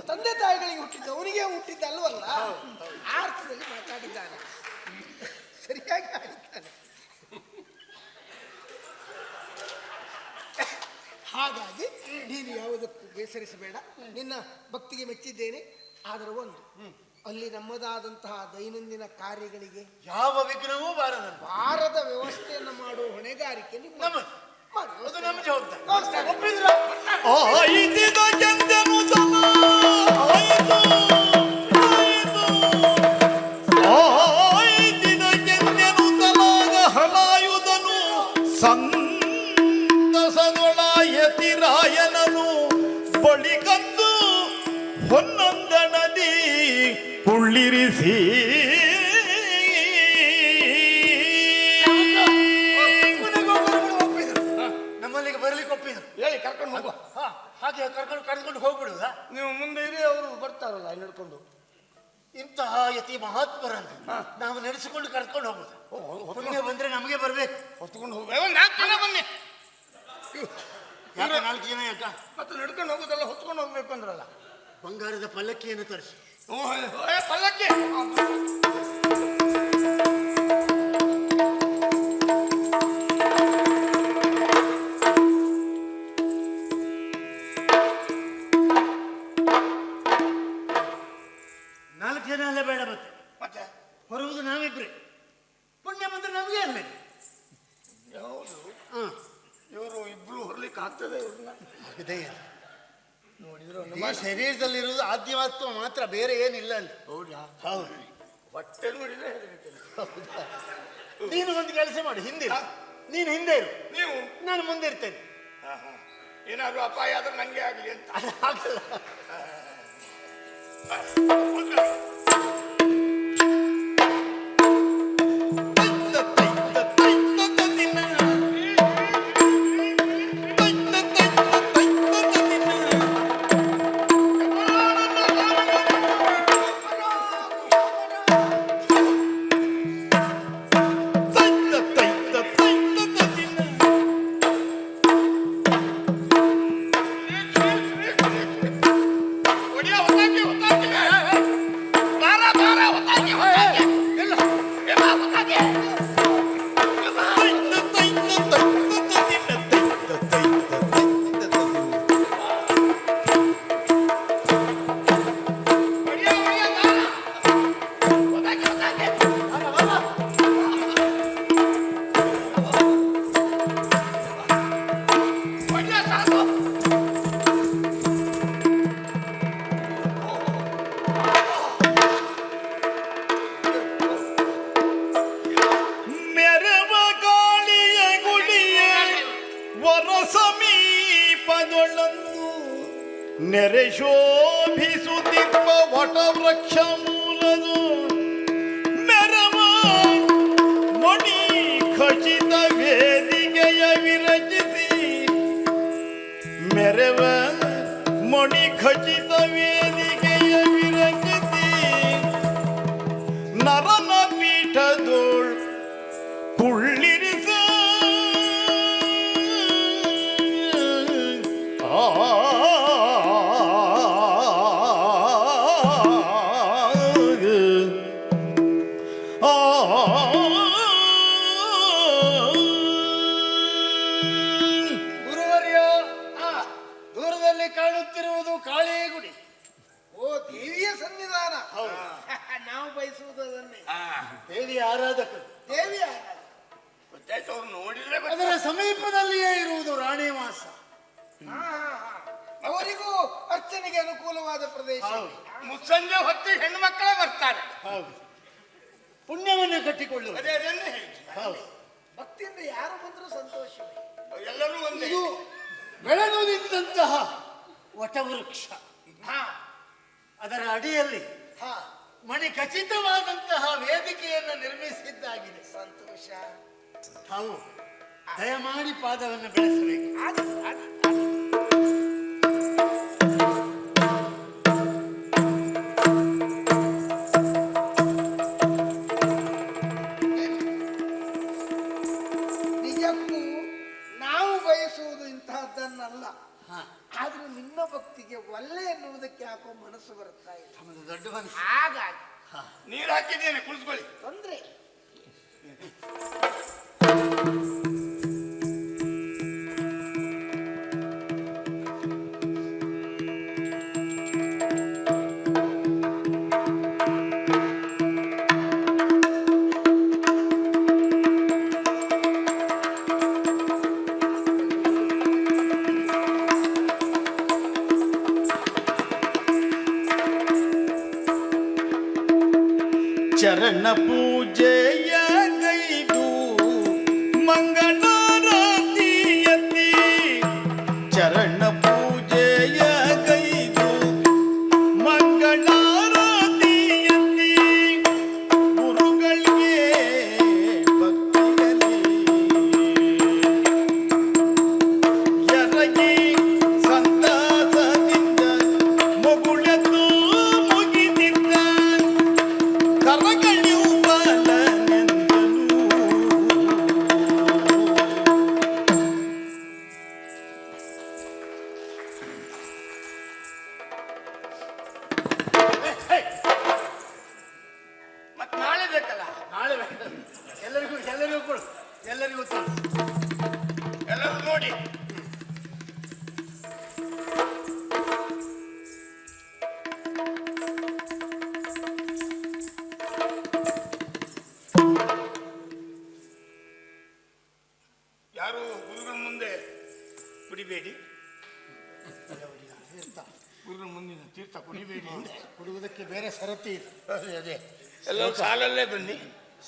ತಂದೆ ತಾಯಿಗಳಿಗೆ ಹುಟ್ಟಿದ್ದು ಅವನಿಗೆ ಹುಟ್ಟಿದ್ದ ಅಲ್ವಲ್ಲ? ಆ ಅರ್ಥದಲ್ಲಿ ಮಾತಾಡಿದ್ದಾನೆ. ಸರಿಯಾಗಿ ಆಡಿದ್ದಾನೆ. ಹಾಗಾಗಿ ನೀನು ಯಾವುದಕ್ಕೂ ಬೇಸರಿಸಬೇಡ. ನಿನ್ನ ಭಕ್ತಿಗೆ ಮೆಚ್ಚಿದ್ದೇನೆ. ಆದರೆ ಒಂದು, ಅಲ್ಲಿ ನಮ್ಮದಾದಂತಹ ದೈನಂದಿನ ಕಾರ್ಯಗಳಿಗೆ ಯಾವ ವಿಘ್ನವೂ ಬಾರದಂತ ವಾರದ ವ್ಯವಸ್ಥೆಯನ್ನು ಮಾಡುವ ಹೊಣೆಗಾರಿಕೆ ನಿಮ್ಮ ನಮ್ಮದು. ಮಾಡಿ. ಅದು ನಮ್ಮ ಜವಾಬ್ದಾರಿ. ನಮಸ್ಕಾರ. ಒಪ್ಪಿದ್ರಾ? ಆಯ್ದಿದ ಕೆಂದನು ಸಮ ಆಯ್ದು ಆಯ್ದಿದ ಕೆಂದನು ತಲಾಗ ಹಲಾಯುಧನು ಸಂದಸದೊಳಯತಿರಾಯನನು ಬಳಿಕಂದು ಹೊನ್ನೊಂದಣದಿ ಕುಳ್ಳಿರಿಸಿ ನಮ್ಮಲ್ಲಿಗೆ ಬರ್ಲಿಕ್ಕೆ ಒಪ್ಪಿದ್ರು. ಹೇಳಿ ಕರ್ಕೊಂಡು ಹೋಗುವ. ಹಾಗೆ ಕರ್ಕೊಂಡು ಹೋಗ್ಬಿಡುದಾ? ನೀವು ಮುಂದೆ ಇರಿ, ಅವರು ಬರ್ತಾರಲ್ಲ ನಡ್ಕೊಂಡು. ಇಂತಹ ಯತಿ ಮಹಾತ್ಮರನ್ನು ನಾವು ನಡೆಸಿಕೊಂಡು ಕರ್ಕೊಂಡು ಹೋಗುದು. ಪುಣ್ಯ ಬಂದ್ರೆ ನಮಗೆ ಬರ್ಬೇಕು. ಹೊತ್ಕೊಂಡು ಹೋಗುವ. 4 ಜನ ಬನ್ನಿ. ಯಾಕ 4 ಜನ ಯಾಕ? ಮತ್ತೆ ನಡ್ಕೊಂಡು ಹೋಗೋದಲ್ಲ ಹೊತ್ಕೊಂಡು ಹೋಗ್ಬೇಕು ಅಂದ್ರಲ್ಲ. ಬಂಗಾರದ ಪಲ್ಲಕ್ಕಿಯನ್ನು ತರಿಸಿ. ಪಲ್ಲಕ್ಕಿ ನಾಲ್ಕು ಜನ ಅಲ್ಲ ಬೇಡ ಮತ್ತೆ ಮತ್ತೆ ಹೊರುವುದು ನಾವಿಬ್ರೆ. ಪುಣ್ಯ ಬಂದ್ರೆ ನಮಗೆ ಅಲ್ಲ. ಯಾವುದು ಹ್ಮ್ ಇವರು ಇಬ್ರು ಹೊರ್ಲಿಕ್ಕೆ ಆಗ್ತದೆ ಇವ್ರನ್ನ ಅದೇ ನೋಡಿದ್ರು ಈ ಶರೀರದಲ್ಲಿರುವುದು ಆದ್ಯವಾತ್ವ ಮಾತ್ರ, ಬೇರೆ ಏನಿಲ್ಲ ಅಲ್ಲಿ. ಹೌದಾ? ಹೌದು. ಹೊಟ್ಟೆ ನೋಡಿದ್ರೆ ಹೆದರಿಕೆ. ನೀನು ಒಂದು ಕೆಲಸ ಮಾಡು, ಹಿಂದೆ ನೀನು ಹಿಂದೆ ಇರು, ನೀವು ನಾನು ಮುಂದೆ ಇರ್ತೇನೆ. ಏನಾದ್ರು ಅಪಾಯ ಆದ್ರೆ ನಂಗೆ ಆಗ್ಲಿ ಅಂತ. ಅದು ಆಗಲ್ಲ. ನೆರೆ ಶೋಭಿಸುತ್ತಿರುವ ವಟವೃಕ್ಷ ಮೂಲದು ಮೆರವ ಮಣಿ ಖಚಿತ ವೇದಿಕೆಯ ವಿರಚಿಸಿ, ಮೆರವ ಮಣಿ ಖಚಿತ ವೇದಿಕೆಯ ವಿರಚಿಸಿ, ನರನ ಪೀಠದೋಳ್ ಕುಳ್ಳಿರಿಸ ಗುರುವರ್ಯ, ದೂರದಲ್ಲಿ ಕಾಣುತ್ತಿರುವುದು ಕಾಳಿಯ ಗುಡಿ. ಓ, ದೇವಿಯ ಸನ್ನಿಧಾನ. ಹೌದು. ನಾವು ಬಯಸುವುದು ಅದನ್ನೇ. ದೇವಿಯ ಆರಾಧಕರು. ದೇವಿಯ ಆರಾಧನೆ. ಗೊತ್ತಾಯ್ತು, ಅವ್ರು ನೋಡಿದ್ರೆ ಅದರ ಸಮೀಪದಲ್ಲಿಯೇ ಇರುವುದು ರಾಣಿವಾಸ. ಹಾ, ಹಾ, ಹಾ. ಅವರಿಗೂ ಅರ್ಚನೆಗೆ ಅನುಕೂಲವಾದ ಪ್ರದೇಶ. ಹೌದು. ಮುಸ್ಸಂಜೆ ಹೊತ್ತು ಹೆಣ್ಮಕ್ಕಳೇ ಬರ್ತಾರೆ. ಹೌದು. ಪುಣ್ಯವನ್ನು ಕಟ್ಟಿಕೊಳ್ಳುವುದು. ಅದೇ ಅದನ್ನೇ ಹೇಳ್ತೀನಿ. ಹೌದು. ಭಕ್ತಿಯಿಂದ ಯಾರು ಬಂದರೂ ಸಂತೋಷವೇ. ಎಲ್ಲರೂ ಒಂದೇ. ಇದು ಬೆಳೆದು ನಿಂತಹ ವಟವೃಕ್ಷ. ಹಾ, ಅದರ ಅಡಿಯಲ್ಲಿ ಹಾ. ಮಣಿ ಖಚಿತವಾದಂತಹ ವೇದಿಕೆಯನ್ನು ನಿರ್ಮಿಸಿದ್ದಾಗಿದೆ. ಸಂತೋಷ. ಹೌದು. ದಯಮಾಡಿ ಪಾದವನ್ನು ಬೆಳೆಸಬೇಕು. ಆಗಿ- ನಿಜಕ್ಕೂ ನಾವು ಬಯಸುವುದು ಇಂತಹದ್ದನ್ನಲ್ಲ. ಹಾ. ಆದ್ರೆ ನಿನ್ನ ಭಕ್ತಿಗೆ ಒಳ್ಳೆ ಎನ್ನುವುದಕ್ಕೆ ಯಾಕೋ ಮನಸ್ಸು ಬರ್ತಾ ಇದೆ. ನಮ್ಮದು ದೊಡ್ಡ ಮನಸ್ಸು. ಹಾಗಾಗಿ ನೀರು ಹಾಕಿದ್ದೇನೆ, ಕುಳಿಸ್ಕೊಳ್ಳಿ. ತೊಂದ್ರೆ ಚರಣ ಪೂಜೆಯ ಗೈದು ಮಂಗಳಾರತಿಯತಿ, ಚರಣ ಪೂಜೆಯ ಗೈದು ಮಂಗಳಾರತಿಯತಿ, ಗುರುಗಳಿಗೆ ಭಕ್ತಿಯಲ್ಲಿ ಎರಗಿ ಸಂತಸದಿಂದ ಮುಗುಳೆದ್ದು ಮುಗಿದಿದ್ದ ಕರಗಳಿಯು ಬಲನೆಂದನು. ಕೊಡುವುದಕ್ಕೆ ಬೇರೆ ಸರತಿ ಇದೆ. ಅದೇ ಎಲ್ಲ ಸಾಲಲ್ಲೇ ಬನ್ನಿ.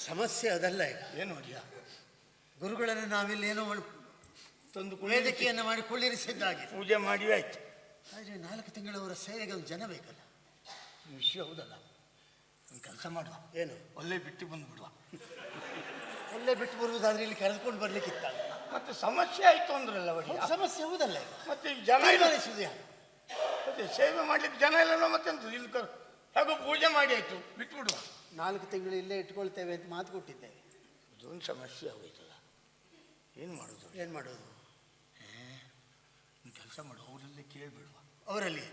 ಸಮಸ್ಯೆ ಅದಲ್ಲ ಈಗ. ಏನು ಒಡೆಯ? ಗುರುಗಳನ್ನು ನಾವಿಲ್ಲಿ ಏನೋ ತಂದು ವೇದಿಕೆಯನ್ನು ಮಾಡಿ ಕುಳ್ಳಿರಿಸಿದ್ದಾಗಿದೆ. ಪೂಜೆ ಮಾಡಿವೆ ಆಯ್ತು. ಆದರೆ 4 ತಿಂಗಳವರ ಸೇವೆಗೆ ಒಂದು ಜನ ಬೇಕಲ್ಲ. ವಿಷಯ ಹೌದಲ್ಲ. ಒಂದು ಕೆಲಸ ಮಾಡುವ, ಏನು ಒಳ್ಳೆ ಬಿಟ್ಟು ಬಂದುಬಿಡುವ. ಅಲ್ಲೇ ಬಿಟ್ಟು ಬರುವುದಾದ್ರೆ ಇಲ್ಲಿ ಕರೆದುಕೊಂಡು ಬರ್ಲಿಕ್ಕಿತ್ತಲ್ಲ. ಮತ್ತೆ ಸಮಸ್ಯೆ ಆಯ್ತು ಅಂದ್ರಲ್ಲ ಒಡೆಯ. ಸಮಸ್ಯೆ ಹೌದಲ್ಲ ಈಗ. ಮತ್ತೆ ಈಗ ಜನ ಇಲ್ಲ. ತೀರ್ಮಾನಿಸುವುದೇ ಮತ್ತೆ ಸೇವೆ ಮಾಡ್ಲಿಕ್ಕೆ ಜನ ಇಲ್ಲ. ಮತ್ತೆಂತ ಇಲ್ಲಿ ಹೇಗೋ ಪೂಜೆ ಮಾಡಿ ಆಯ್ತು ಬಿಟ್ಬಿಡುವ. 4 ತಿಂಗಳು ಇಲ್ಲೇ ಇಟ್ಕೊಳ್ತೇವೆ ಅಂತ ಮಾತು ಕೊಟ್ಟಿದ್ದೇವೆ. ಅದೊಂದು ಸಮಸ್ಯೆ ಆಗೋಯ್ತಲ್ಲ. ಏನು ಮಾಡೋದು? ಏನು ಮಾಡೋದು? ಕೆಲಸ ಮಾಡು, ಅವರಲ್ಲೇ ಕೇಳಿಬಿಡುವ. ಅವರಲ್ಲಿ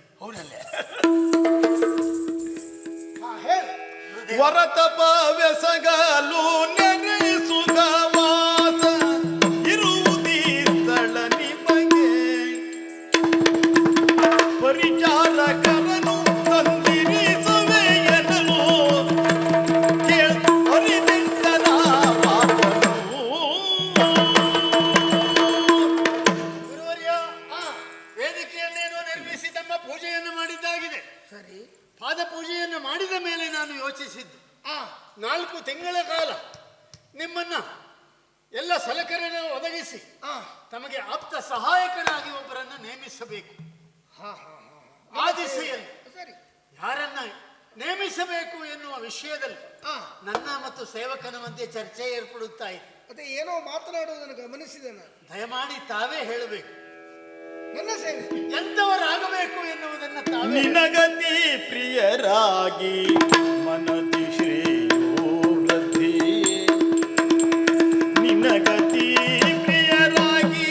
ಹೊರತಪ ವ್ಯಸಗಲು ನೆರೆಸುಗ ವಾಸ ಇರುವುದೀ ಸ್ಥಳ ನಿಮಗೆ ಪರಿಚಾರಕರನು ತಂದಿರಿಸುವೆಯನಲು ಅರಿದೆಂದನ ಗುರುವರ್ಯ, ವೇದಿಕೆಯನ್ನೇನೋ ನಿರ್ಮಿಸಿ ತಮ್ಮ ಪೂಜೆಯನ್ನು ಮಾಡಿದ್ದಾಗಿದೆ. ಸರಿ. ಪಾದ ಪೂಜೆಯನ್ನು ಮಾಡಿದ ಮೇಲೆ ನಾನು ಯೋಚಿಸಿದ್ದು 4 ತಿಂಗಳ ಕಾಲ ನಿಮ್ಮನ್ನ ಎಲ್ಲ ಸಲಕರಣೆ ಒದಗಿಸಿ ತಮಗೆ ಆಪ್ತ ಸಹಾಯಕನಾಗಿ ಒಬ್ಬರನ್ನು ನೇಮಿಸಬೇಕು. ಆ ದಿಸೆಯಲ್ಲಿ ಸರಿ. ಯಾರನ್ನ ನೇಮಿಸಬೇಕು ಎನ್ನುವ ವಿಷಯದಲ್ಲಿ ನನ್ನ ಮತ್ತು ಸೇವಕನ ಮಧ್ಯೆ ಚರ್ಚೆ ಏರ್ಪಡುತ್ತಾ ಇದೆ. ಮತ್ತೆ ಏನೋ ಮಾತನಾಡುವುದನ್ನು ಗಮನಿಸಿದೆ ನಾನು. ದಯಮಾಡಿ ತಾವೇ ಹೇಳಬೇಕು. ನನ್ನ ಸೇವೆ ಎಂತವರಾಗಬೇಕು ಎನ್ನುವುದನ್ನು ತಾವೇ ನಿನಗತಿ ಪ್ರಿಯರಾಗಿ ಮನದಿ ಶ್ರೇಯೋ ವೃದ್ಧಿ ನಿನಗತಿ ಪ್ರಿಯರಾಗಿ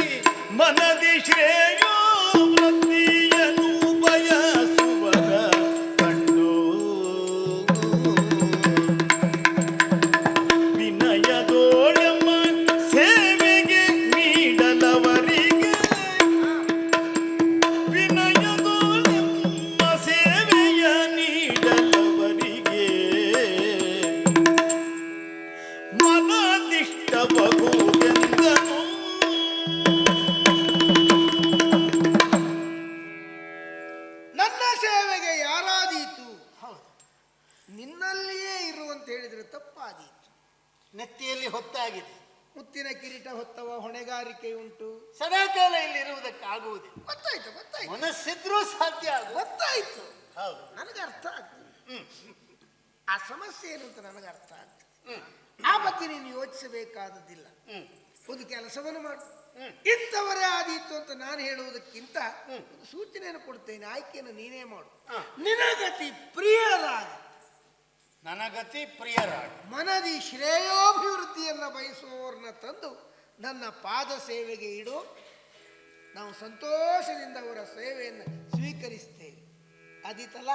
ಮನದಿ ಶ್ರೇಯೋ ವೃದ್ಧಿಯನು ಬಯಸುವರ ಕಂಡು ವಿನಯದೋಳೆಮ್ಮ ಸೇವೆಗೆ ನೀಡಲವರಿಗೆ ವಿನಯದೋಳೆಮ್ಮ ಸೇವೆಯ ನೀಡಲವರಿಗೆ ಮನದಿಷ್ಟಬಹುದೆಂದನು. ನನ್ನ ಸೇವೆಗೆ ಯಾರಾದೀತು? ಹೌದು. ನಿನ್ನಲ್ಲಿಯೇ ಇರುವಂತ ಹೇಳಿದ್ರೆ ತಪ್ಪಾದೀತು. ನೆತ್ತಿಯಲ್ಲಿ ಹೊತ್ತಾಗಿದೆ. ಮುತ್ತಿನ ಕಿರೀಟ ಹೊತ್ತವ ಹೊಣೆಗಾರಿಕೆ ಉಂಟು. ಸದಾಕಾಲ ಇಲ್ಲಿ ಇರುವುದಕ್ಕಾಗುವುದಿಲ್ಲ. ಗೊತ್ತಾಯ್ತು. ಮನಸ್ಸಿದ್ರೂ ಸಾಧ್ಯ ಆಗುವುದು. ಗೊತ್ತಾಯ್ತು. ಹೌದು. ನನಗೆ ಅರ್ಥ ಆಗ್ತದೆ. ಆ ಸಮಸ್ಯೆ ಏನು ಅಂತ ನನಗೆ ಅರ್ಥ ಆಗ್ತದೆ. ಆ ಬಗ್ಗೆ ನೀನು ಯೋಚಿಸಬೇಕಾದದ್ದಿಲ್ಲ. ಒಂದು ಕೆಲಸವನ್ನು ಮಾಡು. ಇಂಥವರೇ ಆದೀತು ಅಂತ ನಾನು ಹೇಳುವುದಕ್ಕಿಂತ ಒಂದು ಸೂಚನೆಯನ್ನು ಕೊಡ್ತೇನೆ, ಆಯ್ಕೆಯನ್ನು ನೀನೇ ಮಾಡು. ನಿನಗತಿ ಪ್ರಿಯರಾಗಿ, ನನಗತಿ ಪ್ರಿಯರಾಗಿ, ಮನದಿ ಶ್ರೇಯೋಭಿವೃದ್ಧಿಯನ್ನು ಬಯಸುವವರನ್ನ ತಂದು ನನ್ನ ಪಾದ ಸೇವೆಗೆ ಇಡು. ನಾವು ಸಂತೋಷದಿಂದ ಅವರ ಸೇವೆಯನ್ನು ಸ್ವೀಕರಿಸ್ತೇವೆ. ಆದೀತಲ್ಲ?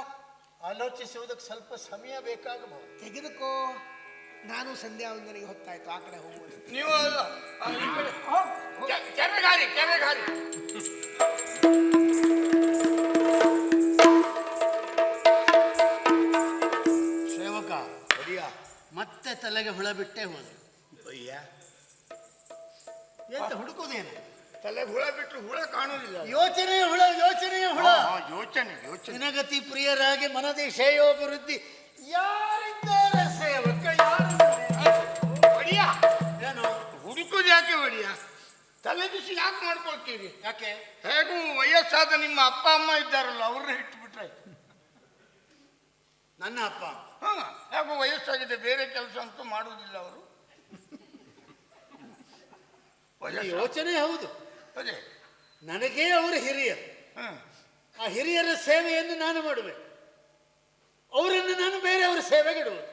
ಆಲೋಚಿಸುವುದಕ್ಕೆ ಸ್ವಲ್ಪ ಸಮಯ ಬೇಕಾಗಬಹುದು. ತೆಗೆದುಕೋ. ನಾನು ಸಂಧ್ಯಾ ವಂದನೆಗೆ ಹೊತ್ತಾಯ್ತು, ಆ ಕಡೆ ಹೋಗುವುದು. ನೀವು ಕೆರೆಗಾರಿ ಸೇವಕ ಮತ್ತೆ ತಲೆಗೆ ಹುಳ ಬಿಟ್ಟೇ ಹೋದ. ಅಯ್ಯ, ಎಂತ ಹುಡುಕುವುದೇನು? ತಲೆಗೆ ಹುಳ ಬಿಟ್ಟರು ಹುಳ ಕಾಣುವುದಿಲ್ಲ. ಯೋಚನೆಯ ಹುಳ. ಯೋಚನೆ ನಿನಗತಿ ಪ್ರಿಯರಾಗಿ ಮನದಿ ಶ್ರೇಯೋಭಿವೃದ್ಧಿ. ಯಾರಿದ್ದಾರೆ ಸೇವಕ? ಒಡಿಯ ಏನು ಹುಡುಕುದು ಯಾಕೆ ಒಡಿಯ? ತಲೆ ಬಿಸಿ ಯಾಕೆ ಮಾಡ್ಕೊಳ್ತೀರಿ? ಯಾಕೆ? ಹೇಗೂ ವಯಸ್ಸಾದ ನಿಮ್ಮ ಅಪ್ಪ ಅಮ್ಮ ಇದ್ದಾರಲ್ಲ, ಅವ್ರನ್ನ ಇಟ್ಟುಬಿಟ್ರಾಯ್ತು. ನನ್ನ ಅಪ್ಪ ಹೇಗೂ ವಯಸ್ಸಾಗಿದೆ, ಬೇರೆ ಕೆಲಸ ಅಂತೂ ಮಾಡುವುದಿಲ್ಲ ಅವರು. ಯೋಚನೆ ಹೌದು. ಅದೇ ನನಗೇ ಅವರು ಹಿರಿಯರು. ಆ ಹಿರಿಯರ ಸೇವೆಯನ್ನು ನಾನು ಮಾಡಬೇಕು. ಅವರನ್ನು ನಾನು ಬೇರೆಯವರ ಸೇವೆಗೆ ಇಡುವುದು.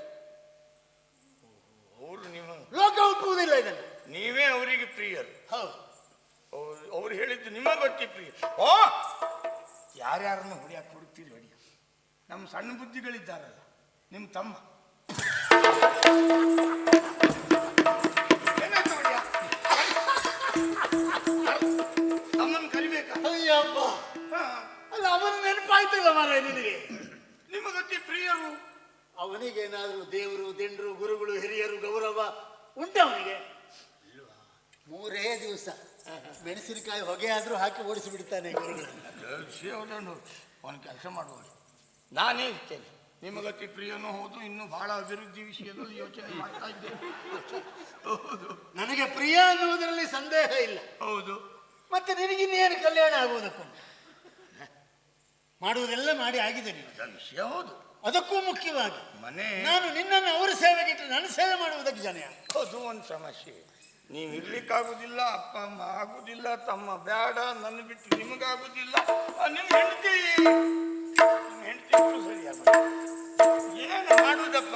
ಅವರು ನೀವು ಲೋಕ ಒಪ್ಪುವುದಿಲ್ಲ ಇದನ್ನು. ನೀವೇ ಅವರಿಗೆ ಪ್ರಿಯರು. ಹೌದು. ಅವ್ರು ಹೇಳಿದ್ದು ನಿಮ್ಮ ಬಗ್ಗೆ ಪ್ರಿಯ. ಯಾರ್ಯಾರನ್ನು ಹೊಡಿಯಾಕೆ ಹುಡುಕ್ತೀರಿ? ಹೊಡಿಯ ನಮ್ಮ ಸಣ್ಣ ಬುದ್ಧಿಗಳಿದ್ದಾರಲ್ಲ, ನಿಮ್ಮ ತಮ್ಮ. ಏನಾಯ್ತು ಹೊಡಿಯ? ತಮ್ಮನ್ನು ಕರಿಬೇಕಾ? ಅಯ್ಯಪ್ಪ, ಅಲ್ಲ ಅವನು ನೆನಪಾಯ್ತಲ್ಲ ಮಾರಾಯ ನಿನಗೆ. ನಿಮ್ಮ ಗತಿ ಪ್ರಿಯರು. ಅವನಿಗೇನಾದ್ರೂ ದೇವರು, ದಿಂಡ್ರು, ಗುರುಗಳು, ಹಿರಿಯರು ಗೌರವ ಉಂಟ ಅವನಿಗೆ? 3 ದಿವಸ ಮೆಣಸಿನಕಾಯಿ ಹೊಗೆ ಆದ್ರೂ ಹಾಕಿ ಓಡಿಸಿ ಬಿಡ್ತಾನೆ ಗುರುಗಳು. ಅವನು ಕೆಲಸ ಮಾಡುವ, ನಾನೇ ಇರ್ತೇನೆ. ನಿಮಗತಿ ಪ್ರಿಯನೂ ಹೌದು, ಇನ್ನು ಬಹಳ ಅಭಿವೃದ್ಧಿ ವಿಷಯದಲ್ಲಿ ಯೋಚನೆ ಮಾಡ್ತಾ ಇದ್ದೇನೆ. ಹೌದು ನನಗೆ ಪ್ರಿಯ ಅನ್ನುವುದರಲ್ಲಿ ಸಂದೇಹ ಇಲ್ಲ. ಹೌದು. ಮತ್ತೆ ನಿನಗಿನ್ನೇನು ಕಲ್ಯಾಣ ಆಗುವುದಕ್ಕೂ ಮಾಡುವುದೆಲ್ಲ ಮಾಡಿ ಆಗಿದೆ ನೀನು. ವಿಷಯ ಹೌದು. ಅದಕ್ಕೂ ಮುಖ್ಯವಾಗಿ ಮನೆ ನಾನು ನಿನ್ನನ್ನು ಅವರ ಸೇವೆಗಿಟ್ಟು ನನ್ನ ಸೇವೆ ಮಾಡುವುದಕ್ಕೆ ಜನ. ಅದು ಒಂದು ಸಮಸ್ಯೆ. ನೀವು ಇರ್ಲಿಕ್ಕಾಗುದಿಲ್ಲ, ಅಪ್ಪ ಅಮ್ಮ ಆಗುದಿಲ್ಲ, ತಮ್ಮ ಬೇಡ, ನನ್ನ ಬಿಟ್ಟು ನಿಮಗಾಗುದಿಲ್ಲ, ನಿಮ್ಮ ಹೆಂಡತಿ ಸರಿಯಲ್ಲ. ಏನು ಮಾಡುವುದಪ್ಪ,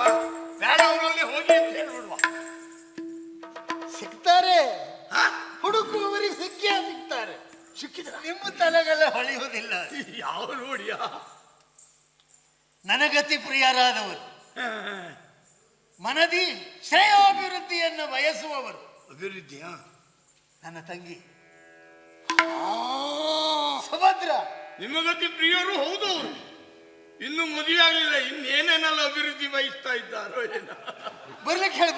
ಬೇಡ ಅವರಲ್ಲಿ ಹೋಗಿ ಅಂತ ಹೇಳ್ಬಿಡುವ. ಸಿಗ್ತಾರೆ, ಹುಡುಕುವವರಿಗೆ ಸಿಗ್ತಾರೆ. ಸಿಕ್ಕಿದ್ರ ನಿಮ್ಮ ತಲೆಗೆಲ್ಲ ಹೊಳೆಯುವುದಿಲ್ಲ. ಯಾವ ನೋಡಿಯ ನನಗತಿ ಪ್ರಿಯರಾದವರು, ಮನದಿ ಶ್ರೇಯೋಭಿವೃದ್ಧಿಯನ್ನು ಬಯಸುವವರು. ಅಭಿವೃದ್ಧಿಯ ನನ್ನ ತಂಗಿ ಸುಭದ್ರ. ನಿಮಗತಿ ಪ್ರಿಯರು ಹೌದು ಅವರು. ಇನ್ನು ಮದುವೆ ಆಗಲಿಲ್ಲ, ಇನ್ನೇನೇನೆಲ್ಲ ಅಭಿವೃದ್ಧಿ ಬಯಸ್ತಾ ಇದ್ದಾರೋ ಏನೋ. ಬರ್ಲಿಕ್ಕೆ ಹೇಳಿ.